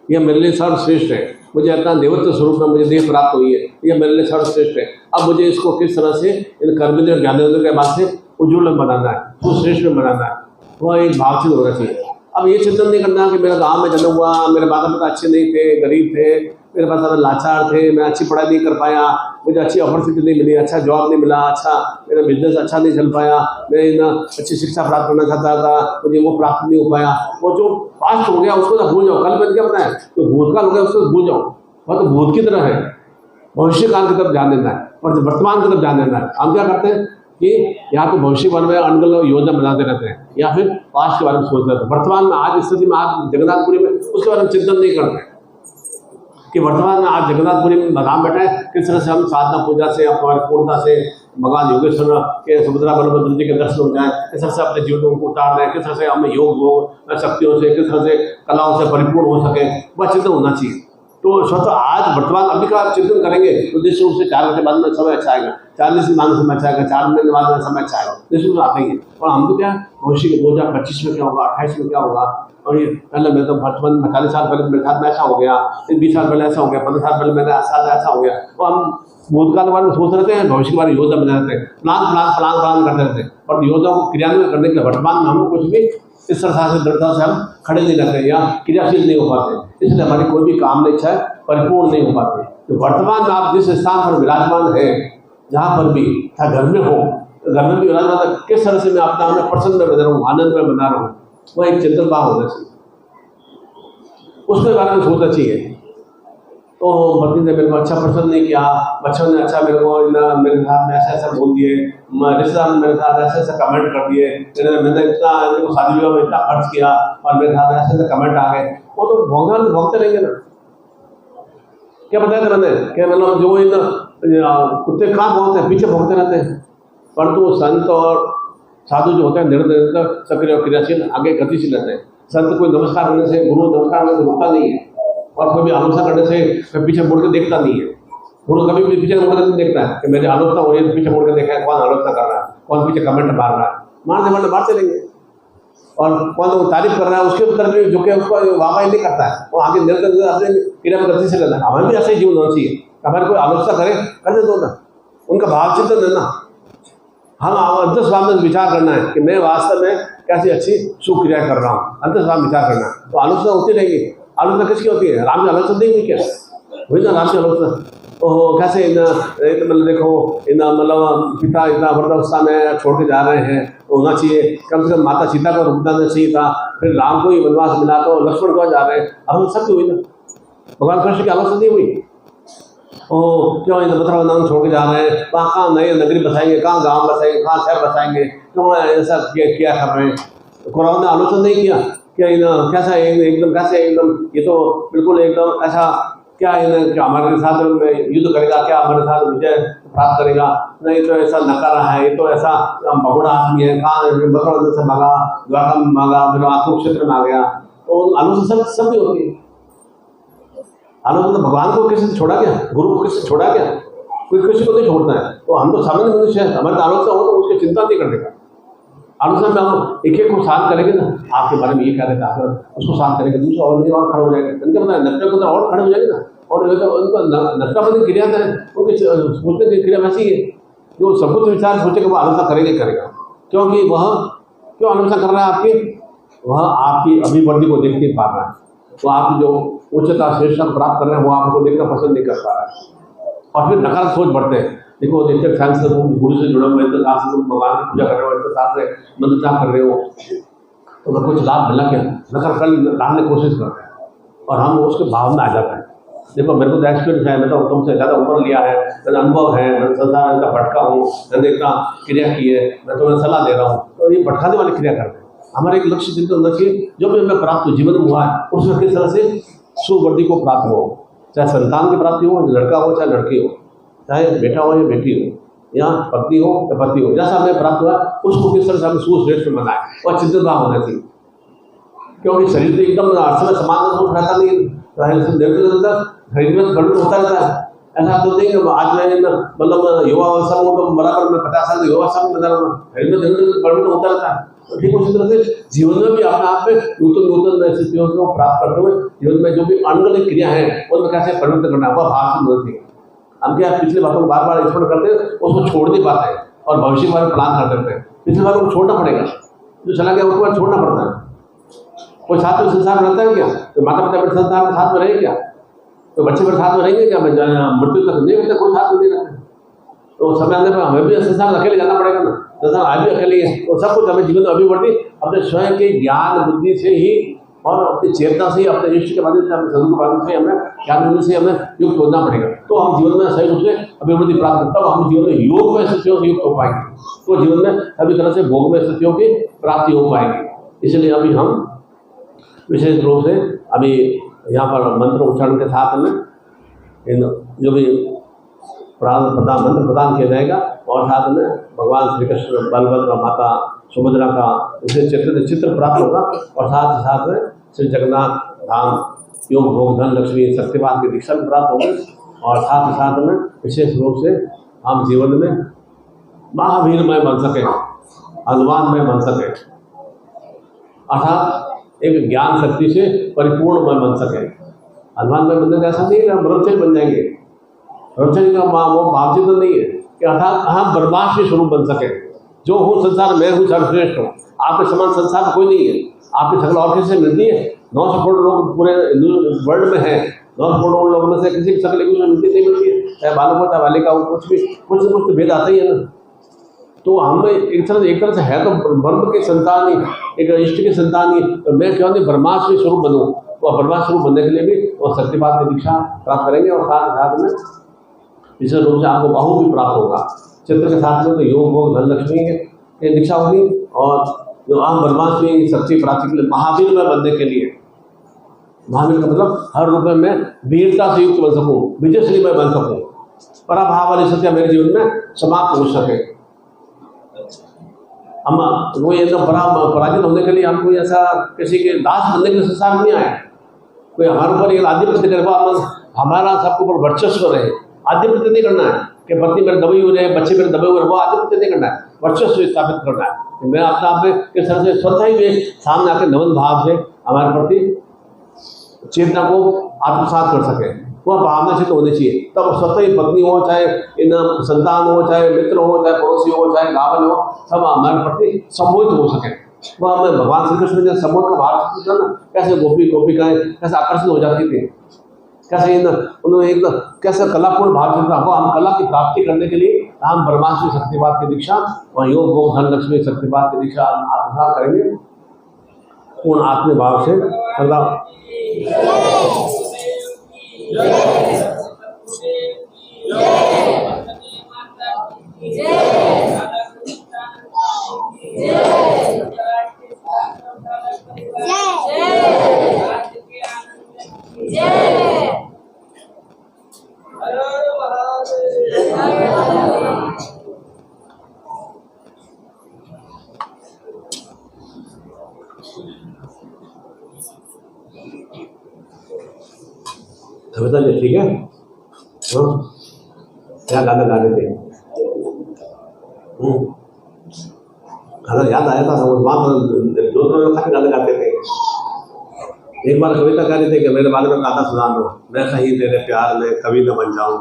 यह मेरे लिए सर्वश्रेष्ठ है, मुझे अपना देवत्व स्वरूप में मुझे देह प्राप्त हुई है, यह मेरे लिए सर्वश्रेष्ठ है। अब मुझे इसको किस तरह से इन कर्मेंद्र ज्ञानेंद्र के बाद से उज्ज्वल बनाना है, तो श्रेष्ठ में बनाना है, वह एक भाव से होना चाहिए। अब ये चिंतन नहीं करना कि मेरा गांव में जन्म हुआ, मेरे माता पिता अच्छे नहीं थे, गरीब थे, मेरे पास लाचार थे, मैं अच्छी पढ़ाई नहीं कर पाया, मुझे अच्छी अपॉर्चुनिटी नहीं मिली, अच्छा जॉब नहीं मिला, अच्छा मेरा बिजनेस अच्छा नहीं चल पाया, मैं ना अच्छी शिक्षा प्राप्त करना चाहता था, मुझे वो प्राप्त नहीं हो पाया। वो जो पास्ट हो गया उसको तो भूल जाओ, कल मैंने क्या बताया, तो भूतकाल हो गया उसको भूल जाओ, वह तो भूत की तरह है। भविष्य काल की तरफ ध्यान देना है और वर्तमान की तरफ ध्यान देना है। हम क्या करते हैं कि या तो भविष्य के बारे में अनगल योजना बनाते रहते हैं या फिर पास्ट के बारे में सोचते रहते हैं। वर्तमान में आज स्थिति में आज जगन्नाथपुरी में उसके बारे में चिंतन नहीं करते कि वर्तमान में आज जगन्नाथपुरी में धाम बैठा है, किस तरह से हम साधना पूजा से हमारे पूर्णता से भगवान योगेश्वर के सुभद्रा बलभद्र जी के दर्शन हो जाए, किस तरह से अपने जीवन को उतार दें, किस तरह से हमें योग शक्तियों से, किस तरह से कलाओं से परिपूर्ण हो सके, वह चिंतन होना चाहिए। तो स्वतः आज वर्तमान अभी का चिंतन करेंगे तो निश्चित रूप से 4 घंटे बाद में समय अच्छा आएगा, 40 दिन बाद में समय अच्छा आएगा, 4 महीने बाद में समय अच्छा आएगा, निश्चित रूप से आते ही। और हम तो क्या भविष्य के 2025 में क्या होगा, 28 में क्या होगा, और ये पहले मैं तो वर्तमान में 40 साल पहले मेरे साथ में ऐसा हो गया, 20 साल पहले ऐसा हो गया, 15 साल पहले मेरे साथ ऐसा हो गया। तो हम भूतकाल के बारे में सोच रहे हैं, भविष्य के बारे में योजना बना रहते हैं, प्लान करते रहते हैं, और योजना को क्रियान्वित करने के लिए वर्तमान में हम कुछ भी इस तरह से दृढ़ता से हम खड़े नहीं रहते या क्रियाशील नहीं हो पाते, इसलिए हमारी कोई भी काम नहीं इच्छा परिपूर्ण नहीं हो पाते। तो वर्तमान में आप जिस स्थान पर विराजमान है, जहाँ पर भी, चाहे घर में हो, घर में भी विराजमान, किस तरह से मैं अपना में प्रसन्न में बना रहा हूँ, आनंद में बना रहा हूँ, वह एक चिंतन भाव होना चाहिए, उसके बारे में सोचना चाहिए। तो पत्नी ने मेरे को अच्छा पसंद नहीं किया, बच्चों ने अच्छा मेरे को मेरे साथ में ऐसा बोल दिए, रिश्तेदार ने मेरे साथ ऐसे कमेंट कर दिए, मैंने इतना शादी विवाह में इतना खर्च किया और मेरे साथ ऐसे कमेंट आ गए, वो तो भोगते रहेंगे ना क्या बताया था मैंने कि मतलब जो इन कुत्ते कहाँ भौंकते हैं, पीछे भौंकते रहते हैं, परंतु संत और साधु जो होते हैं निरंतर सक्रिय और क्रियाशील आगे गतिशील रहते हैं। संत कोई नमस्कार करने से, गुरु नमस्कार करने से रुकता नहीं है, और कोई भी आलोचना करने से पीछे मुड़ के देखता नहीं है। गुरु कभी भी पीछे मुड़ के नहीं देखता है कि मेरी आलोचना हो रही है, पीछे मुड़ के देखा है कौन आलोचना कर रहा है, कौन पीछे कमेंट मार रहा है, मारते रहेंगे। और कौन वो तारीफ कर रहा है उसके उत्तर में जो कि उसको वाहवाही नहीं करता है, वो आगे निरंतर अपने क्रिया में गति से रहता है। हमें भी ऐसा ही जीवन होना चाहिए, हमारे कोई आलोचना करे करने दो ना, उनका भाव चिंतन देना। हम अंतस्वाम में विचार करना है कि मैं वास्तव में कैसी अच्छी सुक्रिया कर रहा हूँ, अंतस्वाम विचार करना है। तो आलोचना होती रहेगी। आलोचना किसकी होती है? राम की आलोचना नहीं हुई क्या? वही ना राम की आलोचना। ओहो कैसे इन मतलब देखो इन मतलब पिता इतना वृद्धावस्था में छोड़ के जा रहे हैं, तो होना चाहिए कम से कम माता सीता को रुक जाना चाहिए था, फिर राम को ही वनवास मिला तो लक्ष्मण को जा रहे हैं। अब सब हुई ना, भगवान कृष्ण की आलोचना नहीं हुई। ओह क्यों इन मथुरा वृंदावन छोड़ के जा रहे हैं, वहाँ कहाँ नई नगरी बसाएंगे, कहाँ गाँव बसाएंगे, कहाँ शहर बसाएंगे, क्यों ऐसा क्या कर रहे हैं। कौरवों ने आलोचना नहीं किया क्या इन कैसा एकदम कैसे एकदम ये तो बिल्कुल एकदम ऐसा क्या क्या हमारे साथ युद्ध करेगा, क्या हमारे साथ विजय प्राप्त करेगा, नहीं तो ऐसा नकारा है, ये तो ऐसा भगोड़ा आदमी है, कहाँ मथुरा से भागा, द्वारका में भागा, फिर कुरुक्षेत्र में आ गया। तो आलोचना सब भी होती है। आलोचना भगवान को किसी से छोड़ा क्या, गुरु को किसी से छोड़ा क्या? कोई किसी को नहीं छोड़ता है। तो हम तो सामान्य मनुष्य है, हमारे आलोचना हो तो उसकी चिंता नहीं करने का। आलोचना में हम एक को शांत करेंगे ना, आपके बारे में ये कह रहे थे, उसको शांत करेंगे, दूसरा और नहीं और खड़े हो जाएंगे, इनका पता है नक्शा को और खड़े हो जाएंगे ना। और उनको नक्शाबंदी क्रिया है, उनकी सोचने की क्रिया वैसी है, जो सब कुछ विचार सोचेगा वो आलोचना करेगा। क्योंकि वह क्यों आलोचना कर रहा है आपकी? वह आपकी अभिवृद्धि को देख नहीं पा रहा है, वो आप जो उच्चता श्रेष्ठता प्राप्त कर रहे हैं वो आपको देखना पसंद नहीं कर पा रहा है। और फिर नकारात्मक सोच बढ़ते हैं। देखो नेचर साइंस से गुरु से जुड़े हुए, तो साथ से तुम भगवान की पूजा कर रहे हो, तो साथ से मंत्रता कर रहे हो, तो कुछ लाभ मिला क्या? नकार कर डालने की कोशिश करते हैं और हम उसके भाव में आ जाते हैं। देखो मेरे को तो एक्सपीरियंस है, मैं तो तुमसे ज़्यादा उम्र लिया है, मेरा अनुभव है, मैं संसार का भटका हूँ, मैंने इतना क्रिया की है, मैं तुम्हें सलाह दे रहा हूँ। तो ये भटकाने वाली क्रिया करते हैं। हमारा एक लक्ष्य चिंतन होना चाहिए, जो भी हमें प्राप्त हो जीवन में हुआ है उसमें किस तरह से सुवृद्धि को प्राप्त हो, चाहे संतान की प्राप्ति हो, लड़का हो चाहे लड़की हो, चाहे बेटा हो या बेटी हो, या पत्नी हो या पति हो, जैसा हमें प्राप्त हुआ उसको किस तरह से हमें सुश्रेष्ठ बनाए और चिंतन भाव होना चाहिए। क्योंकि शरीर तो एकदम हर समय समान रूप रहता नहीं, शरीर में परिवर्तन होता रहता है। ऐसा तो नहीं आज मैं मतलब युवा अवस्था में तो बराबर में 50 साल युवा अवस्था में बता रहा हूँ, शरीर में परिवर्तन होता रहता है। तो ठीक उसी तरह से जीवन में भी अपने आप में नूतन स्थितियों को प्राप्त करते हुए जीवन में जो भी अनुगलित क्रिया है उनमें कैसे परिवर्तन करना है, वह भाव से मदद चाहिए। हम क्या पिछले बातों को बार बार स्मरण करते हैं, उसको छोड़ नहीं पाते हैं और भविष्य के बारे में प्लान कर देते हैं। पिछले बार को छोड़ना पड़ेगा, जो चला गया उसके बाद छोड़ना पड़ता है। कोई साथ में संसार में रहता है क्या? तो माता पिता मेरे संसार में साथ में रहेंगे क्या? तो बच्चे मेरे साथ में रहेंगे क्या? मृत्यु तक नहीं रहते, कोई साथ में नहीं रहते। तो समय आने पर हमें भी संसार में अकेले जाना पड़ेगा ना, संसार आज भी अकेले है। तो सब कुछ हमें जीवन में अभिवृद्धि अपने स्वयं के ज्ञान बुद्धि से ही और अपनी चेतना से ही, अपने इष्ट के माध्यम से, अपने सदगुरु के माध्यम से हमें ज्ञान बुद्धि से हमें युक्त होना पड़ेगा। तो हम जीवन में सही रूप से अभिवृद्धि प्राप्त करते हैं, हम जीवन में योग में स्थितियों से युक्त हो पाएंगे, तो जीवन में सभी तरह से भोग में स्थितियों की प्राप्ति हो पाएगी। इसलिए अभी हम विशेष रूप से अभी यहाँ पर मंत्र उच्चारण के साथ में इन जो भी मंत्र प्रदान किया जाएगा और साथ में भगवान श्री कृष्ण, बलभद्र, माता सुभद्रा का विशेष चित्र प्राप्त होगा और साथ ही साथ में श्री जगन्नाथ धाम योग भोग धन लक्ष्मी शक्तिपात की दीक्षा भी प्राप्त होगी। और साथ ही साथ में विशेष रूप से हम जीवन में महावीरमय बन सकें, हनुमानमय बन सकें, अर्थात एक ज्ञान शक्ति से परिपूर्णमय बन सके। हनुमानमय बनने का ऐसा नहीं है कि हम ब्रह्मचारी बन जाएंगे, ब्रह्मचारी का वो भावचित नहीं है कि अर्थात हम ब्रह्मांड स्वरूप बन सके। जो हूँ संसार में हूँ सर्वश्रेष्ठ हूँ, आपके समान संसार कोई नहीं है। आपकी शक्ल और किसी से मिलती है? 900 करोड़ लोग पूरे वर्ल्ड में हैं, 900 करोड़ लोगों में से किसी की शक्ल एक दूसरे मिलती नहीं मिलती है, चाहे बालक हो चाहे बालिका हो, कुछ न कुछ तो भेद आता ही है ना। तो हम एक तरह से है तो ब्रह्म के संतान ही, एक इष्ट के संतान ही, तो मैं क्यों नहीं ब्रह्मास्त्र स्वरूप बनूँ? तो ब्रह्मास्त्र स्वरूप बनने के लिए भी और शक्तिपात की दीक्षा प्राप्त करेंगे और साथ में विशेष रूप से आपको बाहु भी प्राप्त होगा। चित्र के साथ में तो योग भोग धन लक्ष्मी की दीक्षा होगी और जो आम ब्रह्मास्त्र शक्ति प्राप्ति के लिए महावीर में बनने के लिए महावीर का मतलब हर रूप में मैं वीरता से युक्त बन सकूं, विजयश्री में बन सकूं, पराभाव वाली सत्या मेरे जीवन में समाप्त हो सके। हम वो एकदम पराजित होने के लिए हम कोई ऐसा किसी के दास बनने के संसार नहीं आए। कोई हमारे ऊपर एक आधिपत्य करे, हमारा सबके ऊपर वर्चस्व रहे, आधिपत्य नहीं करना है कि पत्नी मेरे दबे हुए रहे, बच्चे मेरे दबे हुए रहे, वो आधिपत्य नहीं करना है, वर्चस्व स्थापित करना है। मैं अपने आप में किस तरह से स्वतः ही वे सामने आकर नमन भाव से हमारे प्रति चेतना को आत्मसात कर सके, वह भावना से तो होनी चाहिए। तब स्वतः ही पत्नी हो, चाहे इन संतान हो, चाहे मित्र हो, चाहे पड़ोसी हो, चाहे गावन हो, सब हमारे प्रति सम्मोहित हो सके। वह हमें भगवान श्री कृष्ण ने सम्मोहित का भाव था ना, कैसे गोपिकाएं कैसे आकर्षित हो जाती थी, कैसे उन्होंने एक कैसे कलापूर्ण भाव चलता। हम कला की प्राप्ति करने के लिए हम ब्रह्मास्त्र शक्तिपात की दीक्षा और योग भोग धन लक्ष्मी शक्तिपात की दीक्षा आत्मसात करेंगे पूर्ण आत्म भाव से सदा। कविता जी ठीक है, हाँ क्या गाना गा रहे थे? गाना याद आया था, दो गाने गाते थे। एक बार कविता गा रहे थे कि मेरे बारे में गाना सुना दो, मैं कहीं तेरे प्यार में कभी न बन जाऊं।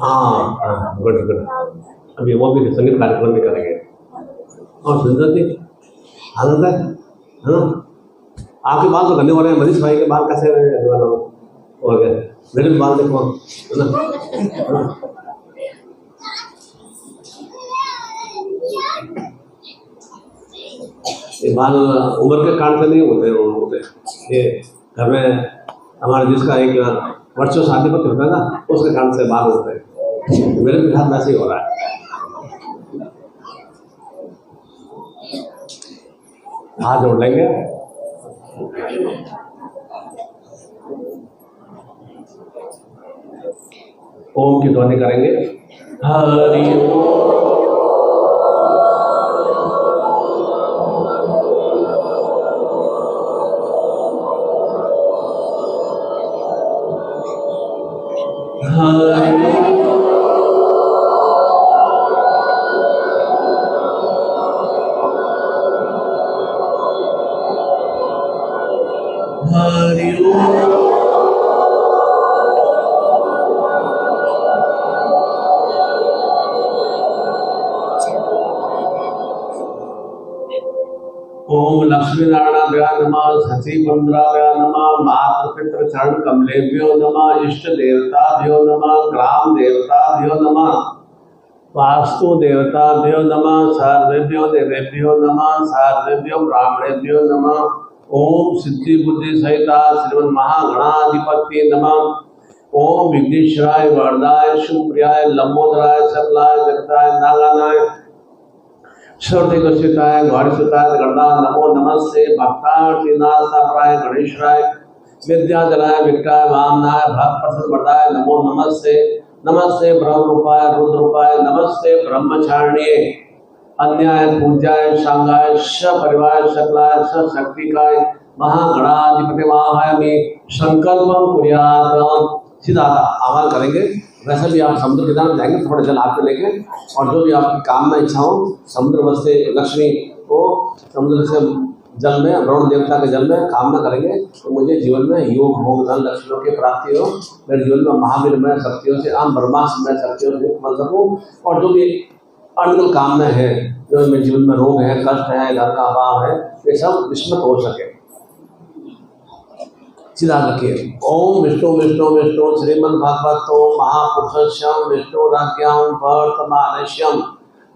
हाँ गुड गुड, अभी वो भी संगीत कार्यक्रम भी करेंगे। और सुंदर जी आनंद है ना, आपके बाल तो करने वाले हैं, मनीष भाई के बाल कैसे हो गए, मेरे भी बाल देखो है ना। ये बाल उम्र के कारण से नहीं होते, ये घर में हमारे जिसका एक वर्षों शादी पत्र होता है ना, उसके कारण से बाल होते हैं। मेरे भी हाथ वैसे ही हो रहा है। हाथ जोड़ लेंगे, ओम की ध्वनि करेंगे। हरि ओम लक्ष्मी नारायणाभ्यां नमः, सती मंत्राभ्यां नमः, मातृ पितृ चरण कमलेभ्यो नमः, इष्ट देवताभ्यो नमः, ग्राम देवताभ्यो नमः, वास्तु देवताभ्यो नमः, सर्वेभ्यो देवेभ्यो नमः, सर्वेभ्यो ब्राह्मणेभ्यो नमः। ओम सिद्धि बुद्धि सहिता श्रीमन महागणाधिपति नमः। ओम विघ्नेश्वराय वरदाय शुभप्रियाय लंबोदराय सकलाय जगताय नागानाय श्रद्धेय गौरीसुताय गणना नमो नमस्ते भक्तार्थीनाथाय गणेशराय विद्याधराय विक्टाय वामनाय भक्त प्रसन्न वरदाय नमो नमस्ते। नमस्ते ब्रह्म रूपाय रुद्र रूपाय नमस्ते ब्रह्मचारिणे अन्याय पूज्याय सांगाय सपरिवार सकलाय सशक्तिकाय महागणाधिपति महायामी संकल्पम कुर्यात्। सीधा आह्वान करेंगे। वैसे भी आप समुद्र किनारे जाएंगे, थोड़ा जल हाथ में लेके, और जो भी आपकी कामना इच्छा हो समुद्र बसते लक्ष्मी को समुद्र से जल में वरुण देवता के जल में कामना करेंगे तो मुझे जीवन में योग भोग धन लक्ष्मियों की प्राप्ति हो, मेरे जीवन में महावीर में शक्तियों से आम ब्रह्मास्त्र में शक्तियों से बन सकूँ, और जो भी अनुकूल कामना है, जो मेरे जीवन में रोग है, कष्ट है, घर का अभाव है, ये सब विस्मृत हो सके। सीधा रखिए। ओम विष्णु विष्णु विष्णु श्रीमद् भागवतो महापुरुषस्यम विष्णु राज्ञां वर्तमानस्यम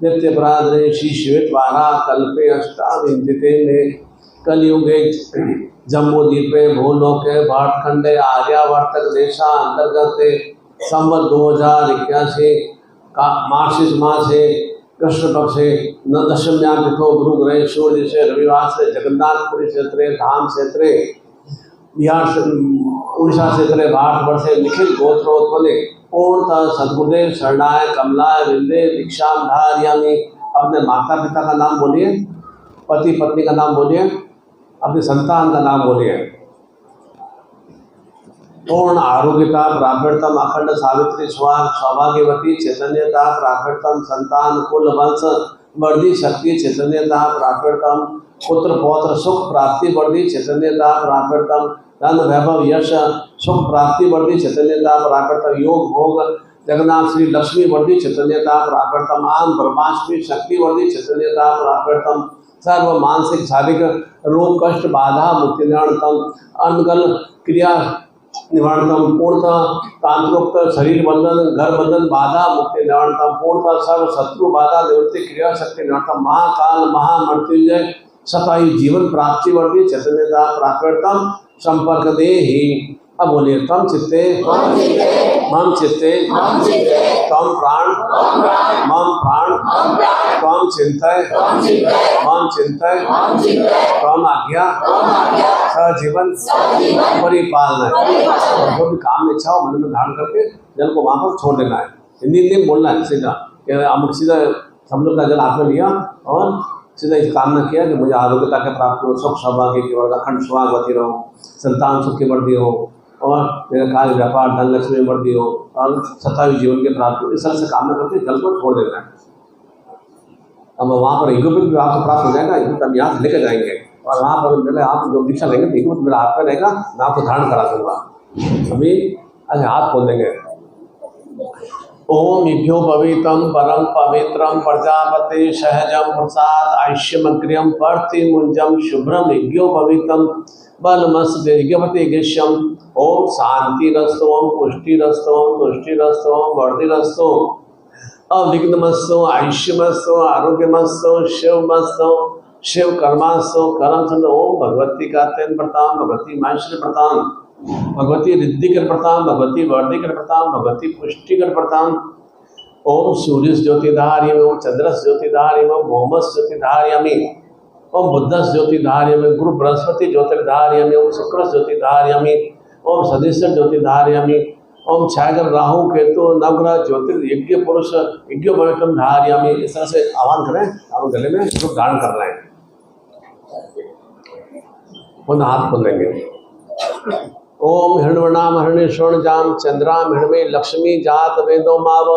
नित्य प्रादरे श्री श्वेतवारा कल्पे अष्टाविंशति में कलयुगे जम्बूद्वीपे भूलोके भाटखंडे आर्यावर्तक देशा अंतर्गत संवत 2081 का मार्गशीर्ष मासे कृष्ण पक्षे न दशम्यां तिथो गुरु ग्रहे सूर्य से रविवार से जगन्नाथपुरी क्षेत्रे धाम क्षेत्रे बिहार से उड़ीसा क्षेत्रे भारतवर्षे निखिल गोत्रोत्पन्ने पूर्णतः सद्गुरुदेव शरणाय कमलाय विंदे दीक्षाम धारयामि। अपने माता पिता का नाम बोलिए, पति पत्नी का नाम बोलिए, अपने संतान का नाम बोलिए। पूर्ण आरोग्यता प्राप्यर्थम अखंड सावित्री स्वाग सौभाग्यवती चैतन्यता प्राप्यर्थम संतान कुल वंश वर्धी शक्ति चैतन्यता प्राप्यर्थम पुत्र पौत्र सुख प्राप्ति वर्धी चैतन्यता प्राप्यर्थम धन वैभव यश सुख प्राप्ति वर्धी चैतन्यता प्राप्यर्थम योग भोग जगन्नाथ श्री लक्ष्मी वर्धी चैतन्यता प्राप्यर्थम आम ब्रह्माष्टमी शक्ति वर्धी चैतन्यता प्राप्यर्थम सर्व मानसिक शारीरिक रोग कष्ट बाधा मुक्ति निवारणतम अनगल क्रिया निवारणतम पूर्णतः तांत्रोक्त शरीर बंधन घर बंधन बाधा मुक्ति निवारणतम पूर्णतः सर्व शत्रु बाधा निवृत्ति क्रिया शक्ति निवारणतम महाकाल महामृत्युंजय सतायु जीवन प्राप्ति वर्धी चैतन्यता प्राप्यर्थम संपर्क दे ही। अब बोलिए तम चित्ते मम चित्ते तम प्राण मम प्राण तम चिंतय मम चिंतय तम आज्ञा सजीवन परिपालना। जो भी काम इच्छा हो मन में धारण करके जल को वहाँ पर छोड़ देना है। हिंदी में बोलना है सीधा, हम सीधा समुद्र का जल हाथ में लिया और सीधा इस कामना किया कि मुझे आरोग्यता के प्राप्त हो, सुख सौभाग्य की वर्धा अखंड सुहागवती रहो, संतान सुख की वृद्धि हो और मेरा कार्य व्यापार धन लक्ष्मी वृद्धि हो और सतायु जीवन के प्राप्त हो। इस तरह से कामना करके जल को छोड़ देना है। अब वहाँ पर इगोपित भी आपको प्राप्त हो जाएगा। इगोपित हम यहाँ से लेकर जाएंगे और वहाँ पर मेरे आप जो दीक्षा लेंगे तो इगोपित मेरा हाथ में रहेगा, मैं आपको धारण करा दूंगा। अभी अच्छा हाथ खोल देंगे। ओम इभ्यो पवित्रम परम पवित्रम प्रजापति सहजम प्रसाद आयुष्यमग्र्यम पर्तिमुंजम शुभ्रम यज्ञो पवित्रम बलमस यज्ञपति यज्ञम। ओम शांतिरस्तु ओम पुष्टिरस्तु ओम तुष्टिरस्तु ओम वर्धिरस्तु अविघ्नमस्तु आयुष्यमस्तु आरोग्यमस्तु शिवमस्तु शिव कर्मास्तु करम। ओम भगवती का तेन प्रताम भगवती माहेश्वरी प्रताम भगवती रिद्धिकर प्रताम भगवती वर्धिकर प्रताम भगवती पुष्टिकर प्रताम। ओम सूर्य ज्योतिधार्यम ओम चंद्र ज्योतिधार्यम ओम भौमस ज्योतिधार्यमि ओम बुद्धस ज्योतिधार्यमि गुरु बृहस्पति ज्योतिर्धार्यमि ओम शुक्र ज्योतिधार्यमि ओम सदस्य ज्योतिधार्यमि ओम छागर राहु केतु नवग्रह ज्योतिर्यज्ञ पुरुष यज्ञ पवित्रम धार्यामि। इस तरह से आह्वान करें, आप गले में इसको धारण कर रहे हैं। हाथ खोल देंगे। ओम हिरण्यवर्णाम हरिणी स्वर्णजाम चंद्राम हिरण्मयी लक्ष्मी जात वेदो माव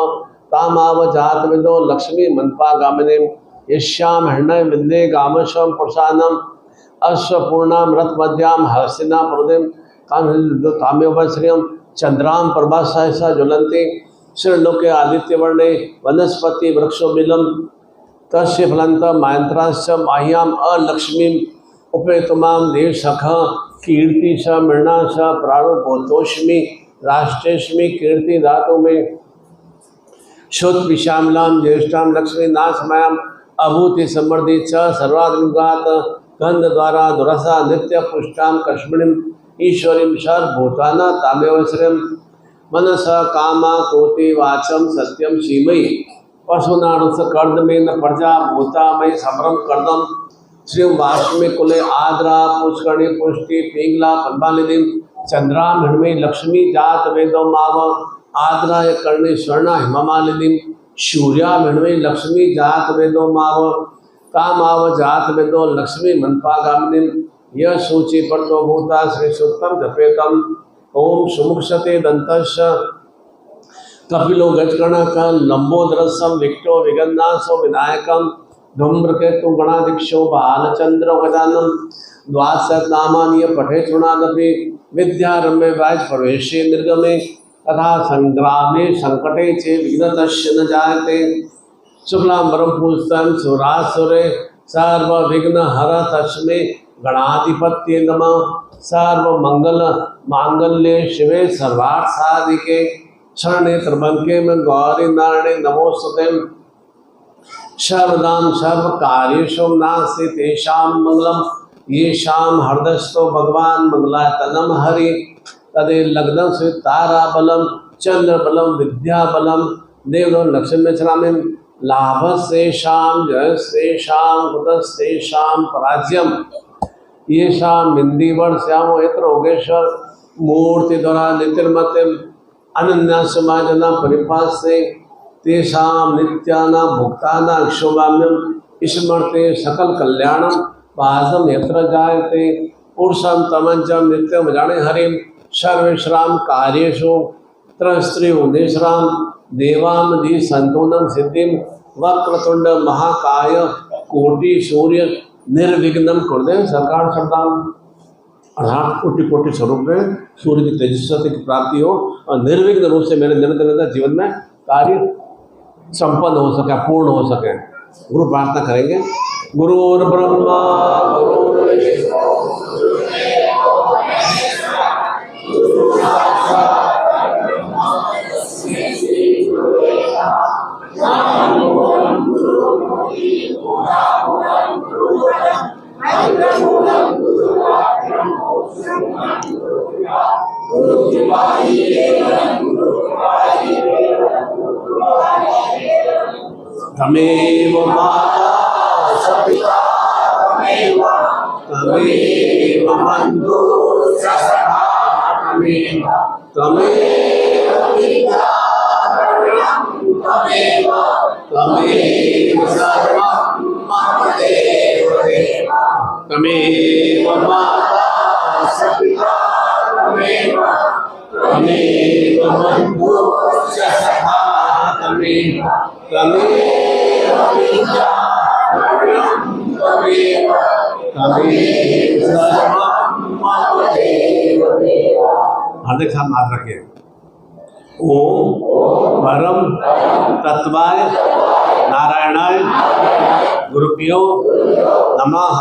तामाव जात वेदो लक्ष्मी मनपा गामिनी यश्याम हिरण्य विंदे गामशम प्रसानम अश्वपूर्णाम रथ मध्याम हर्षिना प्रदिम ताम्योपश्रियम चंद्राम प्रभा सहसा ज्वलंती श्रीलोके आदित्य वर्णे वनस्पति वृक्षो बिलम तस्य फलंत मायंत्राश्च माह्याम अलक्ष्मी उपेतमाम देव सख कीर्ति स मृणा स प्राणोपोतोष्मी राष्ट्रेष्मी कीर्ति धातु में शुद्ध विशामलाम ज्येष्ठाम लक्ष्मी नाशमायाम अभूति समृद्धि च सर्वाधिगात गंध द्वारा दुरसा नित्य पुष्टाम कश्मीरिम ईश्वरीम सर्वभूताना तामेवश्रयम मनस कामा कोटि वाचम सत्यम सीमयी पशुनाणुस कर्दमेन प्रजा भूतामय समरम कर्दम श्री वाष्मी कुले आद्रा पुष्करणी पुष्टि पिंगला पद्मालिनी चंद्राम हिरण्मयी लक्ष्मी जात वेदो माव आद्रा कर्णी स्वर्णा हिममालिनी सूर्या हिरण्मयी लक्ष्मी जात वेदो माव तामाव जात वेदो लक्ष्मी मनपा गामिनी यह सूचि पट्टो भूता श्री सूक्तम जपेतम। ओम सुमुक्षते दंतश कपिलो गजकर्णक लंबोदरसम विक्टो विगन्नासो विनायकम धूम्रकेतु गणाधिक्षो बालचंद्र गजानम द्वादशनामानि पठे चुनादपि विद्यारम्भे वाज प्रवेशे निर्गमे तथा संग्रामे संकटे चे विघ्नतस्य न जायते शुक्लांबरम पुष्टं सुरासुरे सर्वविघ्न हर तस्मै गणाधिपत्ये नमः। सर्वमंगल मांगल्ये शिवे सर्वार्थ साधिके शरणे त्र्यंबके में गौरी नारायणे नमोस्तुते सर्वदां सर्व कार्येषु नास्ति तेषां मंगलम येषां हृदयस्थो भगवान मंगलायतनम हरि तदे लग्नं स्वे तारा बलम चंद्र बलम विद्या बलम देवलो लक्ष्मी चरामि लाभस्तेषां जयस्तेषां कुतस्तेषां पराज्यम येषां बिंदीवर्ष्यामो यत्र योगेश्वर मूर्ति द्वारा नितिर्मतिम अनन्यासमाजना परिपास्य तेषां नित्यानां भुक्तानां क्षोभाम्यम स्मरते सकल कल्याणम पादम यत्र जायते पुरुषं तमंजम नित्यम जाने हरिम सर्वेश्राम कार्येषु त्रस्त्री उन्नेश्राम देवामदि संतूनम सिद्धिम वक्रतुंड महाकाय कोटि सूर्य निर्विघ्नम कुरुते सरकार शब्दाम अर्थात कोटि कोटि स्वरूप में सूर्य की तेजस्वी की प्राप्ति हो और निर्विघ्न रूप से मेरे निरंतर जीवन में कार्य संपन्न हो सके, पूर्ण हो सके। गुरु प्रार्थना करेंगे। गुरुर् ब्रह्मा तमेव माता सपिता तमेव बन्धु सखा तमेव पिता तमेव सर्वं मम देव तमेव माता सपिता तमेव बन्धु सखा तमेव हार्दिक साथ मार रखे। ओम परम तत्वाय नारायणाय गुरुभ्यो नमः।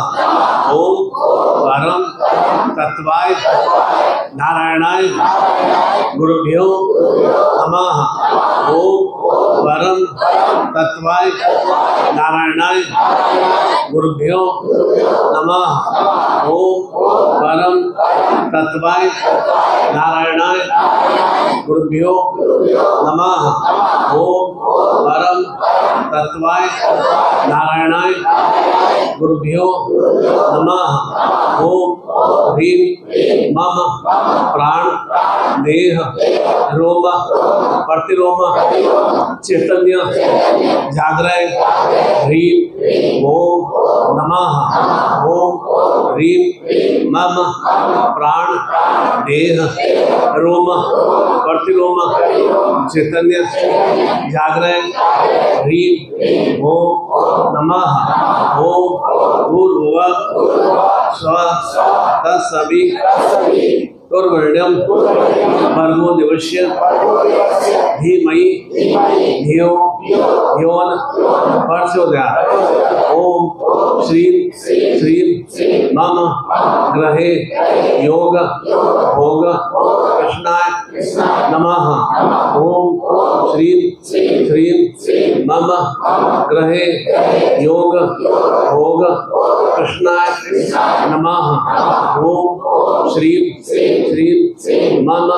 ओम परम तत्वाय नारायणाय गुरुभ्यो नमः। ओम परम तत्वाय नारायणाय गुरुभ्यो नमः। ओम परम तत्वाय नारायणाय गुरुभ्यो नमः। ओम परम तत्वाय नारायणाय गुरुभ्यो नमः। ओम ह्रीं मम प्राण देह रोम प्रतिरोम चैतन्य जागृत ह्रीं ओम नमः। ओम ह्रीं मम प्राण देह रोम प्रतिरोम चैतन्य जागृत ह्रीं ओम नमः। ओम भूर्भुवः स्वः तत्सवितुर्वरेण्यं भर्गो देवस्य धीमहि धियो यो नः प्रचोदयात्। ओम श्रीं मम ग्रहे योग भोग कृष्णाय नमः। ओम श्रीं मम ग्रहे योग भोग कृष्णाय नमः। ओम श्रीं मम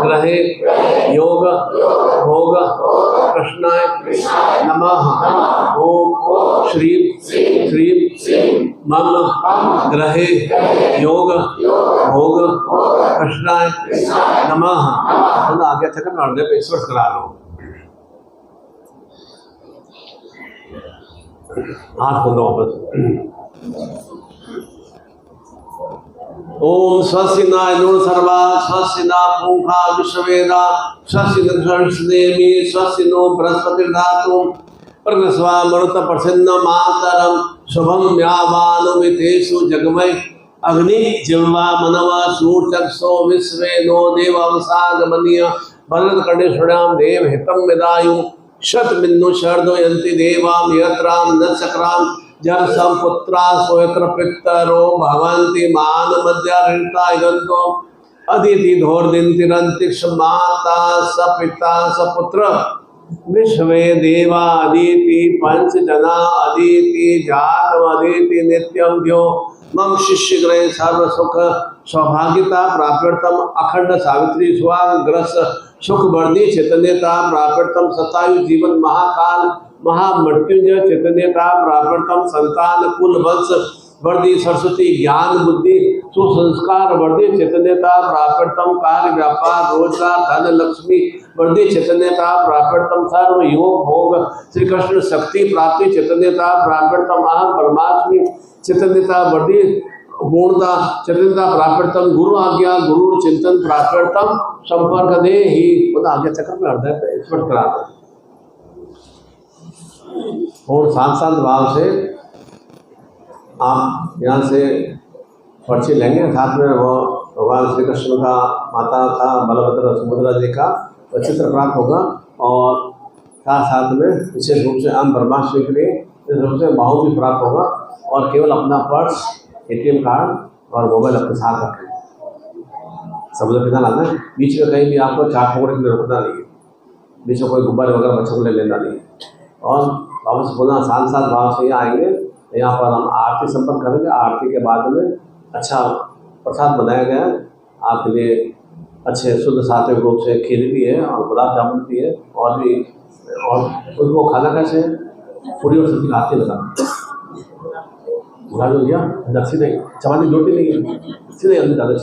ग्रहे योग भोग कृष्णाय नमः। ओम श्रीं मम ग्रहे योग भोग कृष्णाय नमः। आगे तक हृदय पे स्पर्श करा लो। हाथ खोलो वापस। ओम स्वस्ति न इन्दुः सर्वा स्वस्ति न पूषा विश्ववेदा स्वस्ति न क्षणस्नेमि स्वस्ति नो बृहस्पतिर्धातु प्रगस्वा मरुत प्रसन्न मातरम शुभम यावानुमितेषु जगमय अग्नि जिह्वा मनवा सूर्चक्षो विश्वे नो देवावसागमनीय भरत कर्णेश्वराम देव हितम विदायु शतबिंदु शर्दो यन्ति देवाम यत्राम न चक्राम जन संपुत्रा सोयत्र पितरो भवन्ति मान मध्याहृता इदन्तो अदिति धोर्दिन तिरंतिक्ष माता सपिता सपुत्र विश्वे देवा अदिति पंच जना अदिति जातम अदिति नित्यम द्यो मम शिष्य ग्रह सर्व सुख सौभाग्यता प्राप्यर्थम अखंड सावित्री स्वाग ग्रस सुख वर्णी चैतन्यता प्राप्यर्थम सतायु जीवन महाकाल महामृत्युंजय चैतन्यता प्रावर्तम संतान कुल वंश वर्दी सरस्वती ज्ञान बुद्धि सुसंस्कार वर्दी चैतन्यता प्रावर्तम कार्य व्यापार रोजगार धन लक्ष्मी वर्दी चैतन्यता प्रावर्तम सर्व योग भोग श्री कृष्ण शक्ति प्राप्ति चैतन्यता प्रावर्तम अहम परमात्मी चैतन्यता वर्दी पूर्णता चैतन्यता प्रावर्तम गुरु आज्ञा गुरु चिंतन प्रावर्तम संपर्क दे ही आज्ञा चक्र में हृदय स्पर्श करा और शांत भाव से आप यहाँ से पर्ची लेंगे। साथ में वो भगवान श्री कृष्ण का माता का बलभद्र सुभद्रा जी का चित्र प्राप्त होगा और साथ साथ में विशेष रूप से हम ब्रह्माष्टमी के लिए विशेष रूप से भाव भी प्राप्त होगा और केवल अपना पर्स ATM कार्ड और मोबाइल अपने साथ रखें। समुद्र कितना लाना है, बीच में कहीं भी आपको चाट पकड़े के लिए रुकना नहीं है, बीच में कोई गुब्बारे वगैरह बच्चों को ले लेना नहीं है और वापस पुनः शांत भाव से यहाँ आएंगे। यहाँ पर हम आरती संपन्न करेंगे। आरती के बाद में अच्छा प्रसाद बनाया गया है आपके लिए, अच्छे शुद्ध सात्विक रूप से खीर भी है और गुलाब जामुन भी है और उसको खाना कैसे पूरी और सब्जी खाते लगा गुलाब हो गया दक्षी नहीं चपाती रोटी नहीं है सीधे अंदर ज़्यादा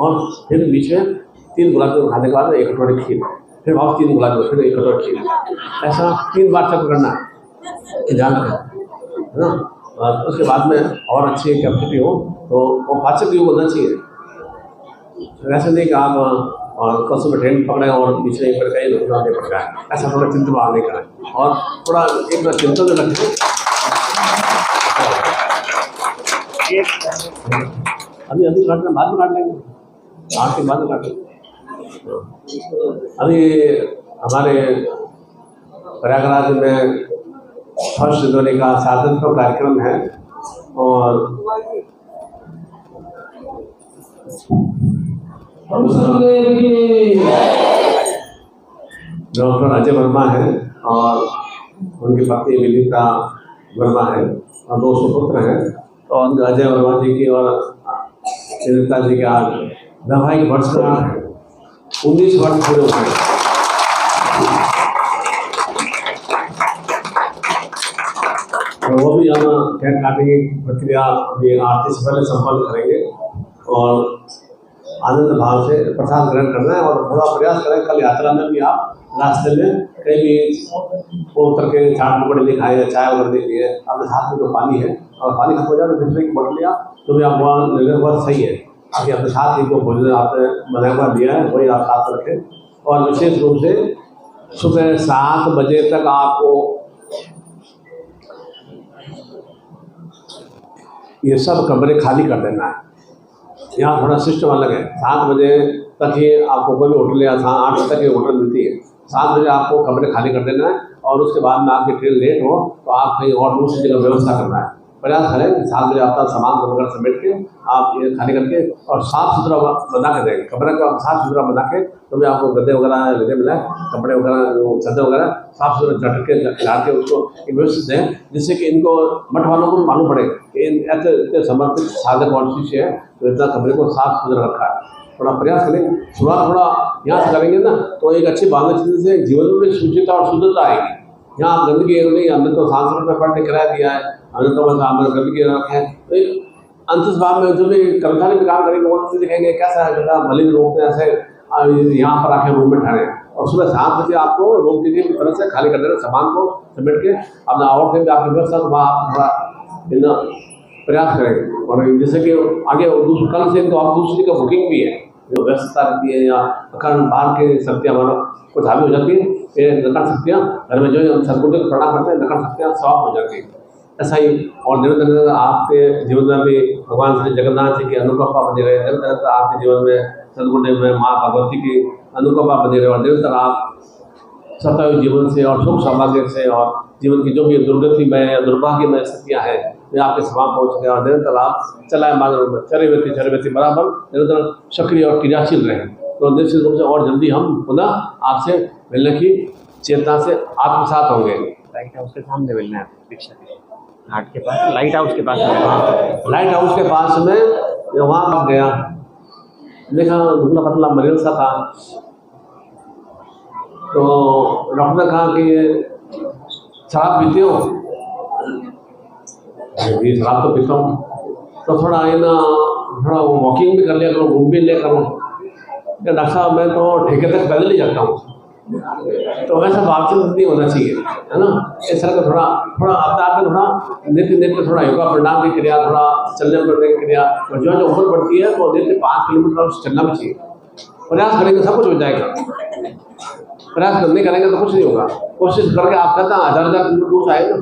और फिर बीच में 3 गुलाब जामुन खाने के बाद 1 कटोरी खीर, फिर वापस 3 गुलाब जामुन, फिर 1 कटोरी खीर, ऐसा 3 बार चक्र करना है, ध्यान रखें है ना। और उसके बाद में और अच्छी कैपेसिटी हो तो वो पाचक योग होना चाहिए। वैसे नहीं कि आप और कसों में ट्रेन पकड़े और बीच में पर कहीं रुकना नहीं पड़ रहा है, ऐसा थोड़ा चिंतन भाव नहीं करें और थोड़ा एक चिंतन रखें। अभी काट लें, बाद में काट लेंगे, 8 के बाद में काट लेंगे। अभी हमारे प्रयागराज में फर्स्ट ध्वनि का साधन का कार्यक्रम है और डॉक्टर अजय वर्मा है और उनकी पत्नी विनीता वर्मा है और 2 सुपुत्र हैं। तो अजय वर्मा जी की और विनीता जी के आज वैवाहिक वर्षगांठ है, 19 वर्ष पूरे हो गए। तो वो भी हम केक काटने की प्रक्रिया अभी आरती से पहले संपन्न करेंगे और आनंद भाव से प्रसाद ग्रहण करना है और थोड़ा प्रयास करें कल यात्रा में भी आप रास्ते में कहीं भी उतर के चाट पकड़े नहीं खाए, चाय वगैरह नहीं पिए, अपने हाथ में जो पानी है और पानी खत्म हो जाए तो दूसरे की बोतल लिया तो भी आप वहाँ लेने बहुत सही है। आगे अपने साथ ही जो भोजन आपने बनाया हुआ दिया है वही आप साथ रखें और विशेष रूप से सुबह 7 बजे तक आपको ये सब कमरे खाली कर देना है। यहाँ थोड़ा सिस्टम अलग है, 7 बजे तक ही आपको कोई भी होटल या 8 बजे तक ही होटल मिलती है, 7 बजे आपको कमरे खाली कर देना है और उसके बाद में आपकी ट्रेन लेट हो तो आप कहीं और दूसरी जगह व्यवस्था करना है। प्रयास करें 7 बजे अपना सामान वगैरह समेट के आप ये खाली करके और साफ़ सुथरा बना के देंगे कमरे को, आप साफ़ सुथरा बना के तो भी आपको गद्दे वगैरह लेने मिला कपड़े वगैरह चादर वगैरह साफ़ सुथरा झटक के ला के उसको व्यवस्थित दें जिससे कि इनको मठ वालों को मालूम पड़े कि ऐसे इतने समर्पित साधक और शिष्य है तो इतना कमरे को साफ़ सुथरा रखा है। थोड़ा प्रयास करें, शुरुआत थोड़ा यहाँ से करेंगे ना तो एक अच्छी भावना से जीवन में शुचिता और शुद्धता आएगी। यहाँ आप गंदगी नहीं, हमने तो सांसद में पढ़ने किराया दिया है, हमने तो बस हमें गंदगी रखा है तो एक अंतिम भाव में जो भी कर्मचारी भी काम करेंगे वो तो दिखेंगे कैसा है बेटा मलिन लोग ऐसे यहाँ पर आके रूम में ठहरे और सुबह 7 बजे आपको रूम की तरह से खाली कर देना, सामान को समेट के अपना और कहीं भी आपकी व्यवस्था तो वहाँ आप थोड़ा प्रयास करेंगे और जैसे कि आगे कल से इनको आप दूसरी का बुकिंग भी है जो व्यवस्था रहती है या अखंड बाहर के शक्तियाँ हमारा कुछ हावी हो जाती है, ये नकल शक्तियाँ घर में जो है सदगुरु को प्रणाम करते हैं नकल शक्तियाँ समाप्त हो जाती है। ऐसा ही और दिन दिन आपके जीवन में भी भगवान श्री जगन्नाथ जी की अनुकंपा बनी रहे, दिन दिन आपके जीवन में सदगुरु में माँ भगवती की अनुकंपा बनी रहे और दिन तक आप सतायु जीवन से और सुख सौभाग्य से और जीवन की जो भी दुर्गतिमय या दुर्भाग्यमय स्थितियाँ हैं वे आपके समाप्त पहुँच गए और निरंतर आप चलाए मार्ग चरे व्यक्ति बराबर निरंतर सक्रिय और क्रियाशील रहे तो निश्चित रूप से और जल्दी हम पुनः आपसे मिलने की चेतना से आपके साथ होंगे। लाइट हाउस के सामने मिलना है रिक्शा के घाट के पास, लाइट हाउस के पास लाइट हाउस के पास में वहाँ पर गया देखा दुबला पतला मरीज सा था तो डॉक्टर ने कहा कि शराब पीते हो? ये शराब तो पीता हूँ। तो थोड़ा है ना, थोड़ा वॉकिंग भी कर लिया करो, घूम भी लिया करो। डॉक्टर साहब मैं तो ठेके तक पैदल ही जाता हूँ। तो वैसा भाव से नहीं होना चाहिए, है ना। इस तरह का थोड़ा थोड़ा अपने आप में थोड़ा नित्य नित्य थोड़ा योगा प्रणाम की क्रिया, थोड़ा चलने फिरने की क्रिया, और जो जो उम्र बढ़ती है तो नित्य 5 किलोमीटर चलना भी चाहिए। प्रयास करेंगे सब कुछ हो जाएगा। प्रयास करने करेंगे तो कुछ नहीं होगा। कोशिश करके आप कहते हैं 1000 किलोमीटर दूर से आएगा।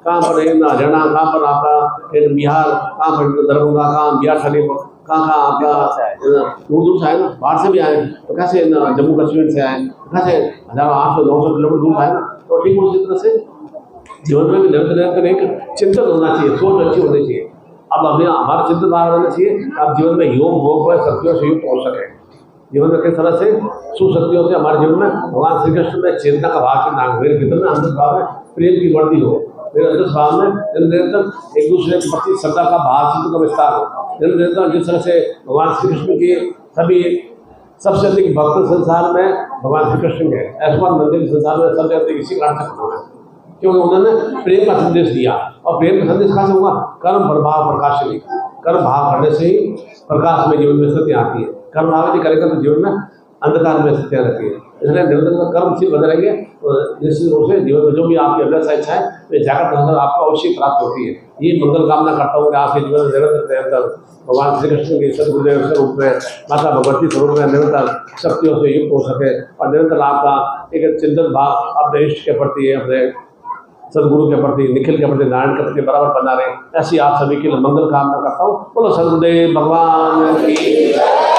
कहाँ पर है ना हरियाणा, कहाँ पर आपका बिहार, कहाँ पर दरभंगा, कहाँ बिहार शरीफ, कहाँ आपका दूर दूर से आए ना, बाहर से भी आए तो कैसे ना, जम्मू कश्मीर से आए कैसे 1800-900 किलोमीटर दूर आए ना। तो ठीक उसी तरह से जीवन में भी निरंतर एक चिंतन होना चाहिए, सोच अच्छी होनी चाहिए। अब अभी हमारा चिंतन बाहर होना चाहिए। आप जीवन में योग भोग पर शक्तियों से युक्त हो सके। जीवन में किस तरह से सुशक्तियों से हमारे जीवन में भगवान श्री कृष्ण में चेतना का भाव चिंता, मेरे भीतर में अंतर भाव में प्रेम की वृद्धि हो, मेरे अंतर भाव में निरंतर एक दूसरे के प्रति श्रद्धा का भाव चिंतन का विस्तार हो। निरंतर जिस तरह से भगवान श्री कृष्ण के सभी सबसे अधिक भक्त संसार में भगवान श्री कृष्ण के, ऐसा मंदिर संसार में सबसे अधिक इसी कारण से होना है, क्योंकि उन्होंने प्रेम का संदेश दिया। और प्रेम का संदेश कहाँ से होगा? कर्म प्रभाव प्रकाश नहीं, कर्म भाव करने से ही प्रकाश में जीवन में स्थिति आती है। कर्म भाव नहीं करेगा तो जीवन में अंधकार में स्थितियाँ रहती है। इसलिए निरंतर कर्मशील बने रहेंगे तो निश्चित रूप से जीवन में जो भी आपकी अभ्यास इच्छा है वे जागृत होकर आपको अवश्य प्राप्त होती है। ये मंगल कामना करता हूँ कि आपके जीवन में निरंतर भगवान श्री कृष्ण के सदगुरुदेव स्वरूप में, माता भगवती स्वरूप में निरंतर शक्तियों से युक्त हो सके और निरंतर आपका एक चिंतन भाव अपने इष्ट के प्रति, अपने सदगुरु के प्रति, निखिल के प्रति, नारायण के प्रति बराबर बना रहे। ऐसी आप सभी के लिए मंगल कामना करता हूँ। बोलो सदगुरुदेव भगवान की।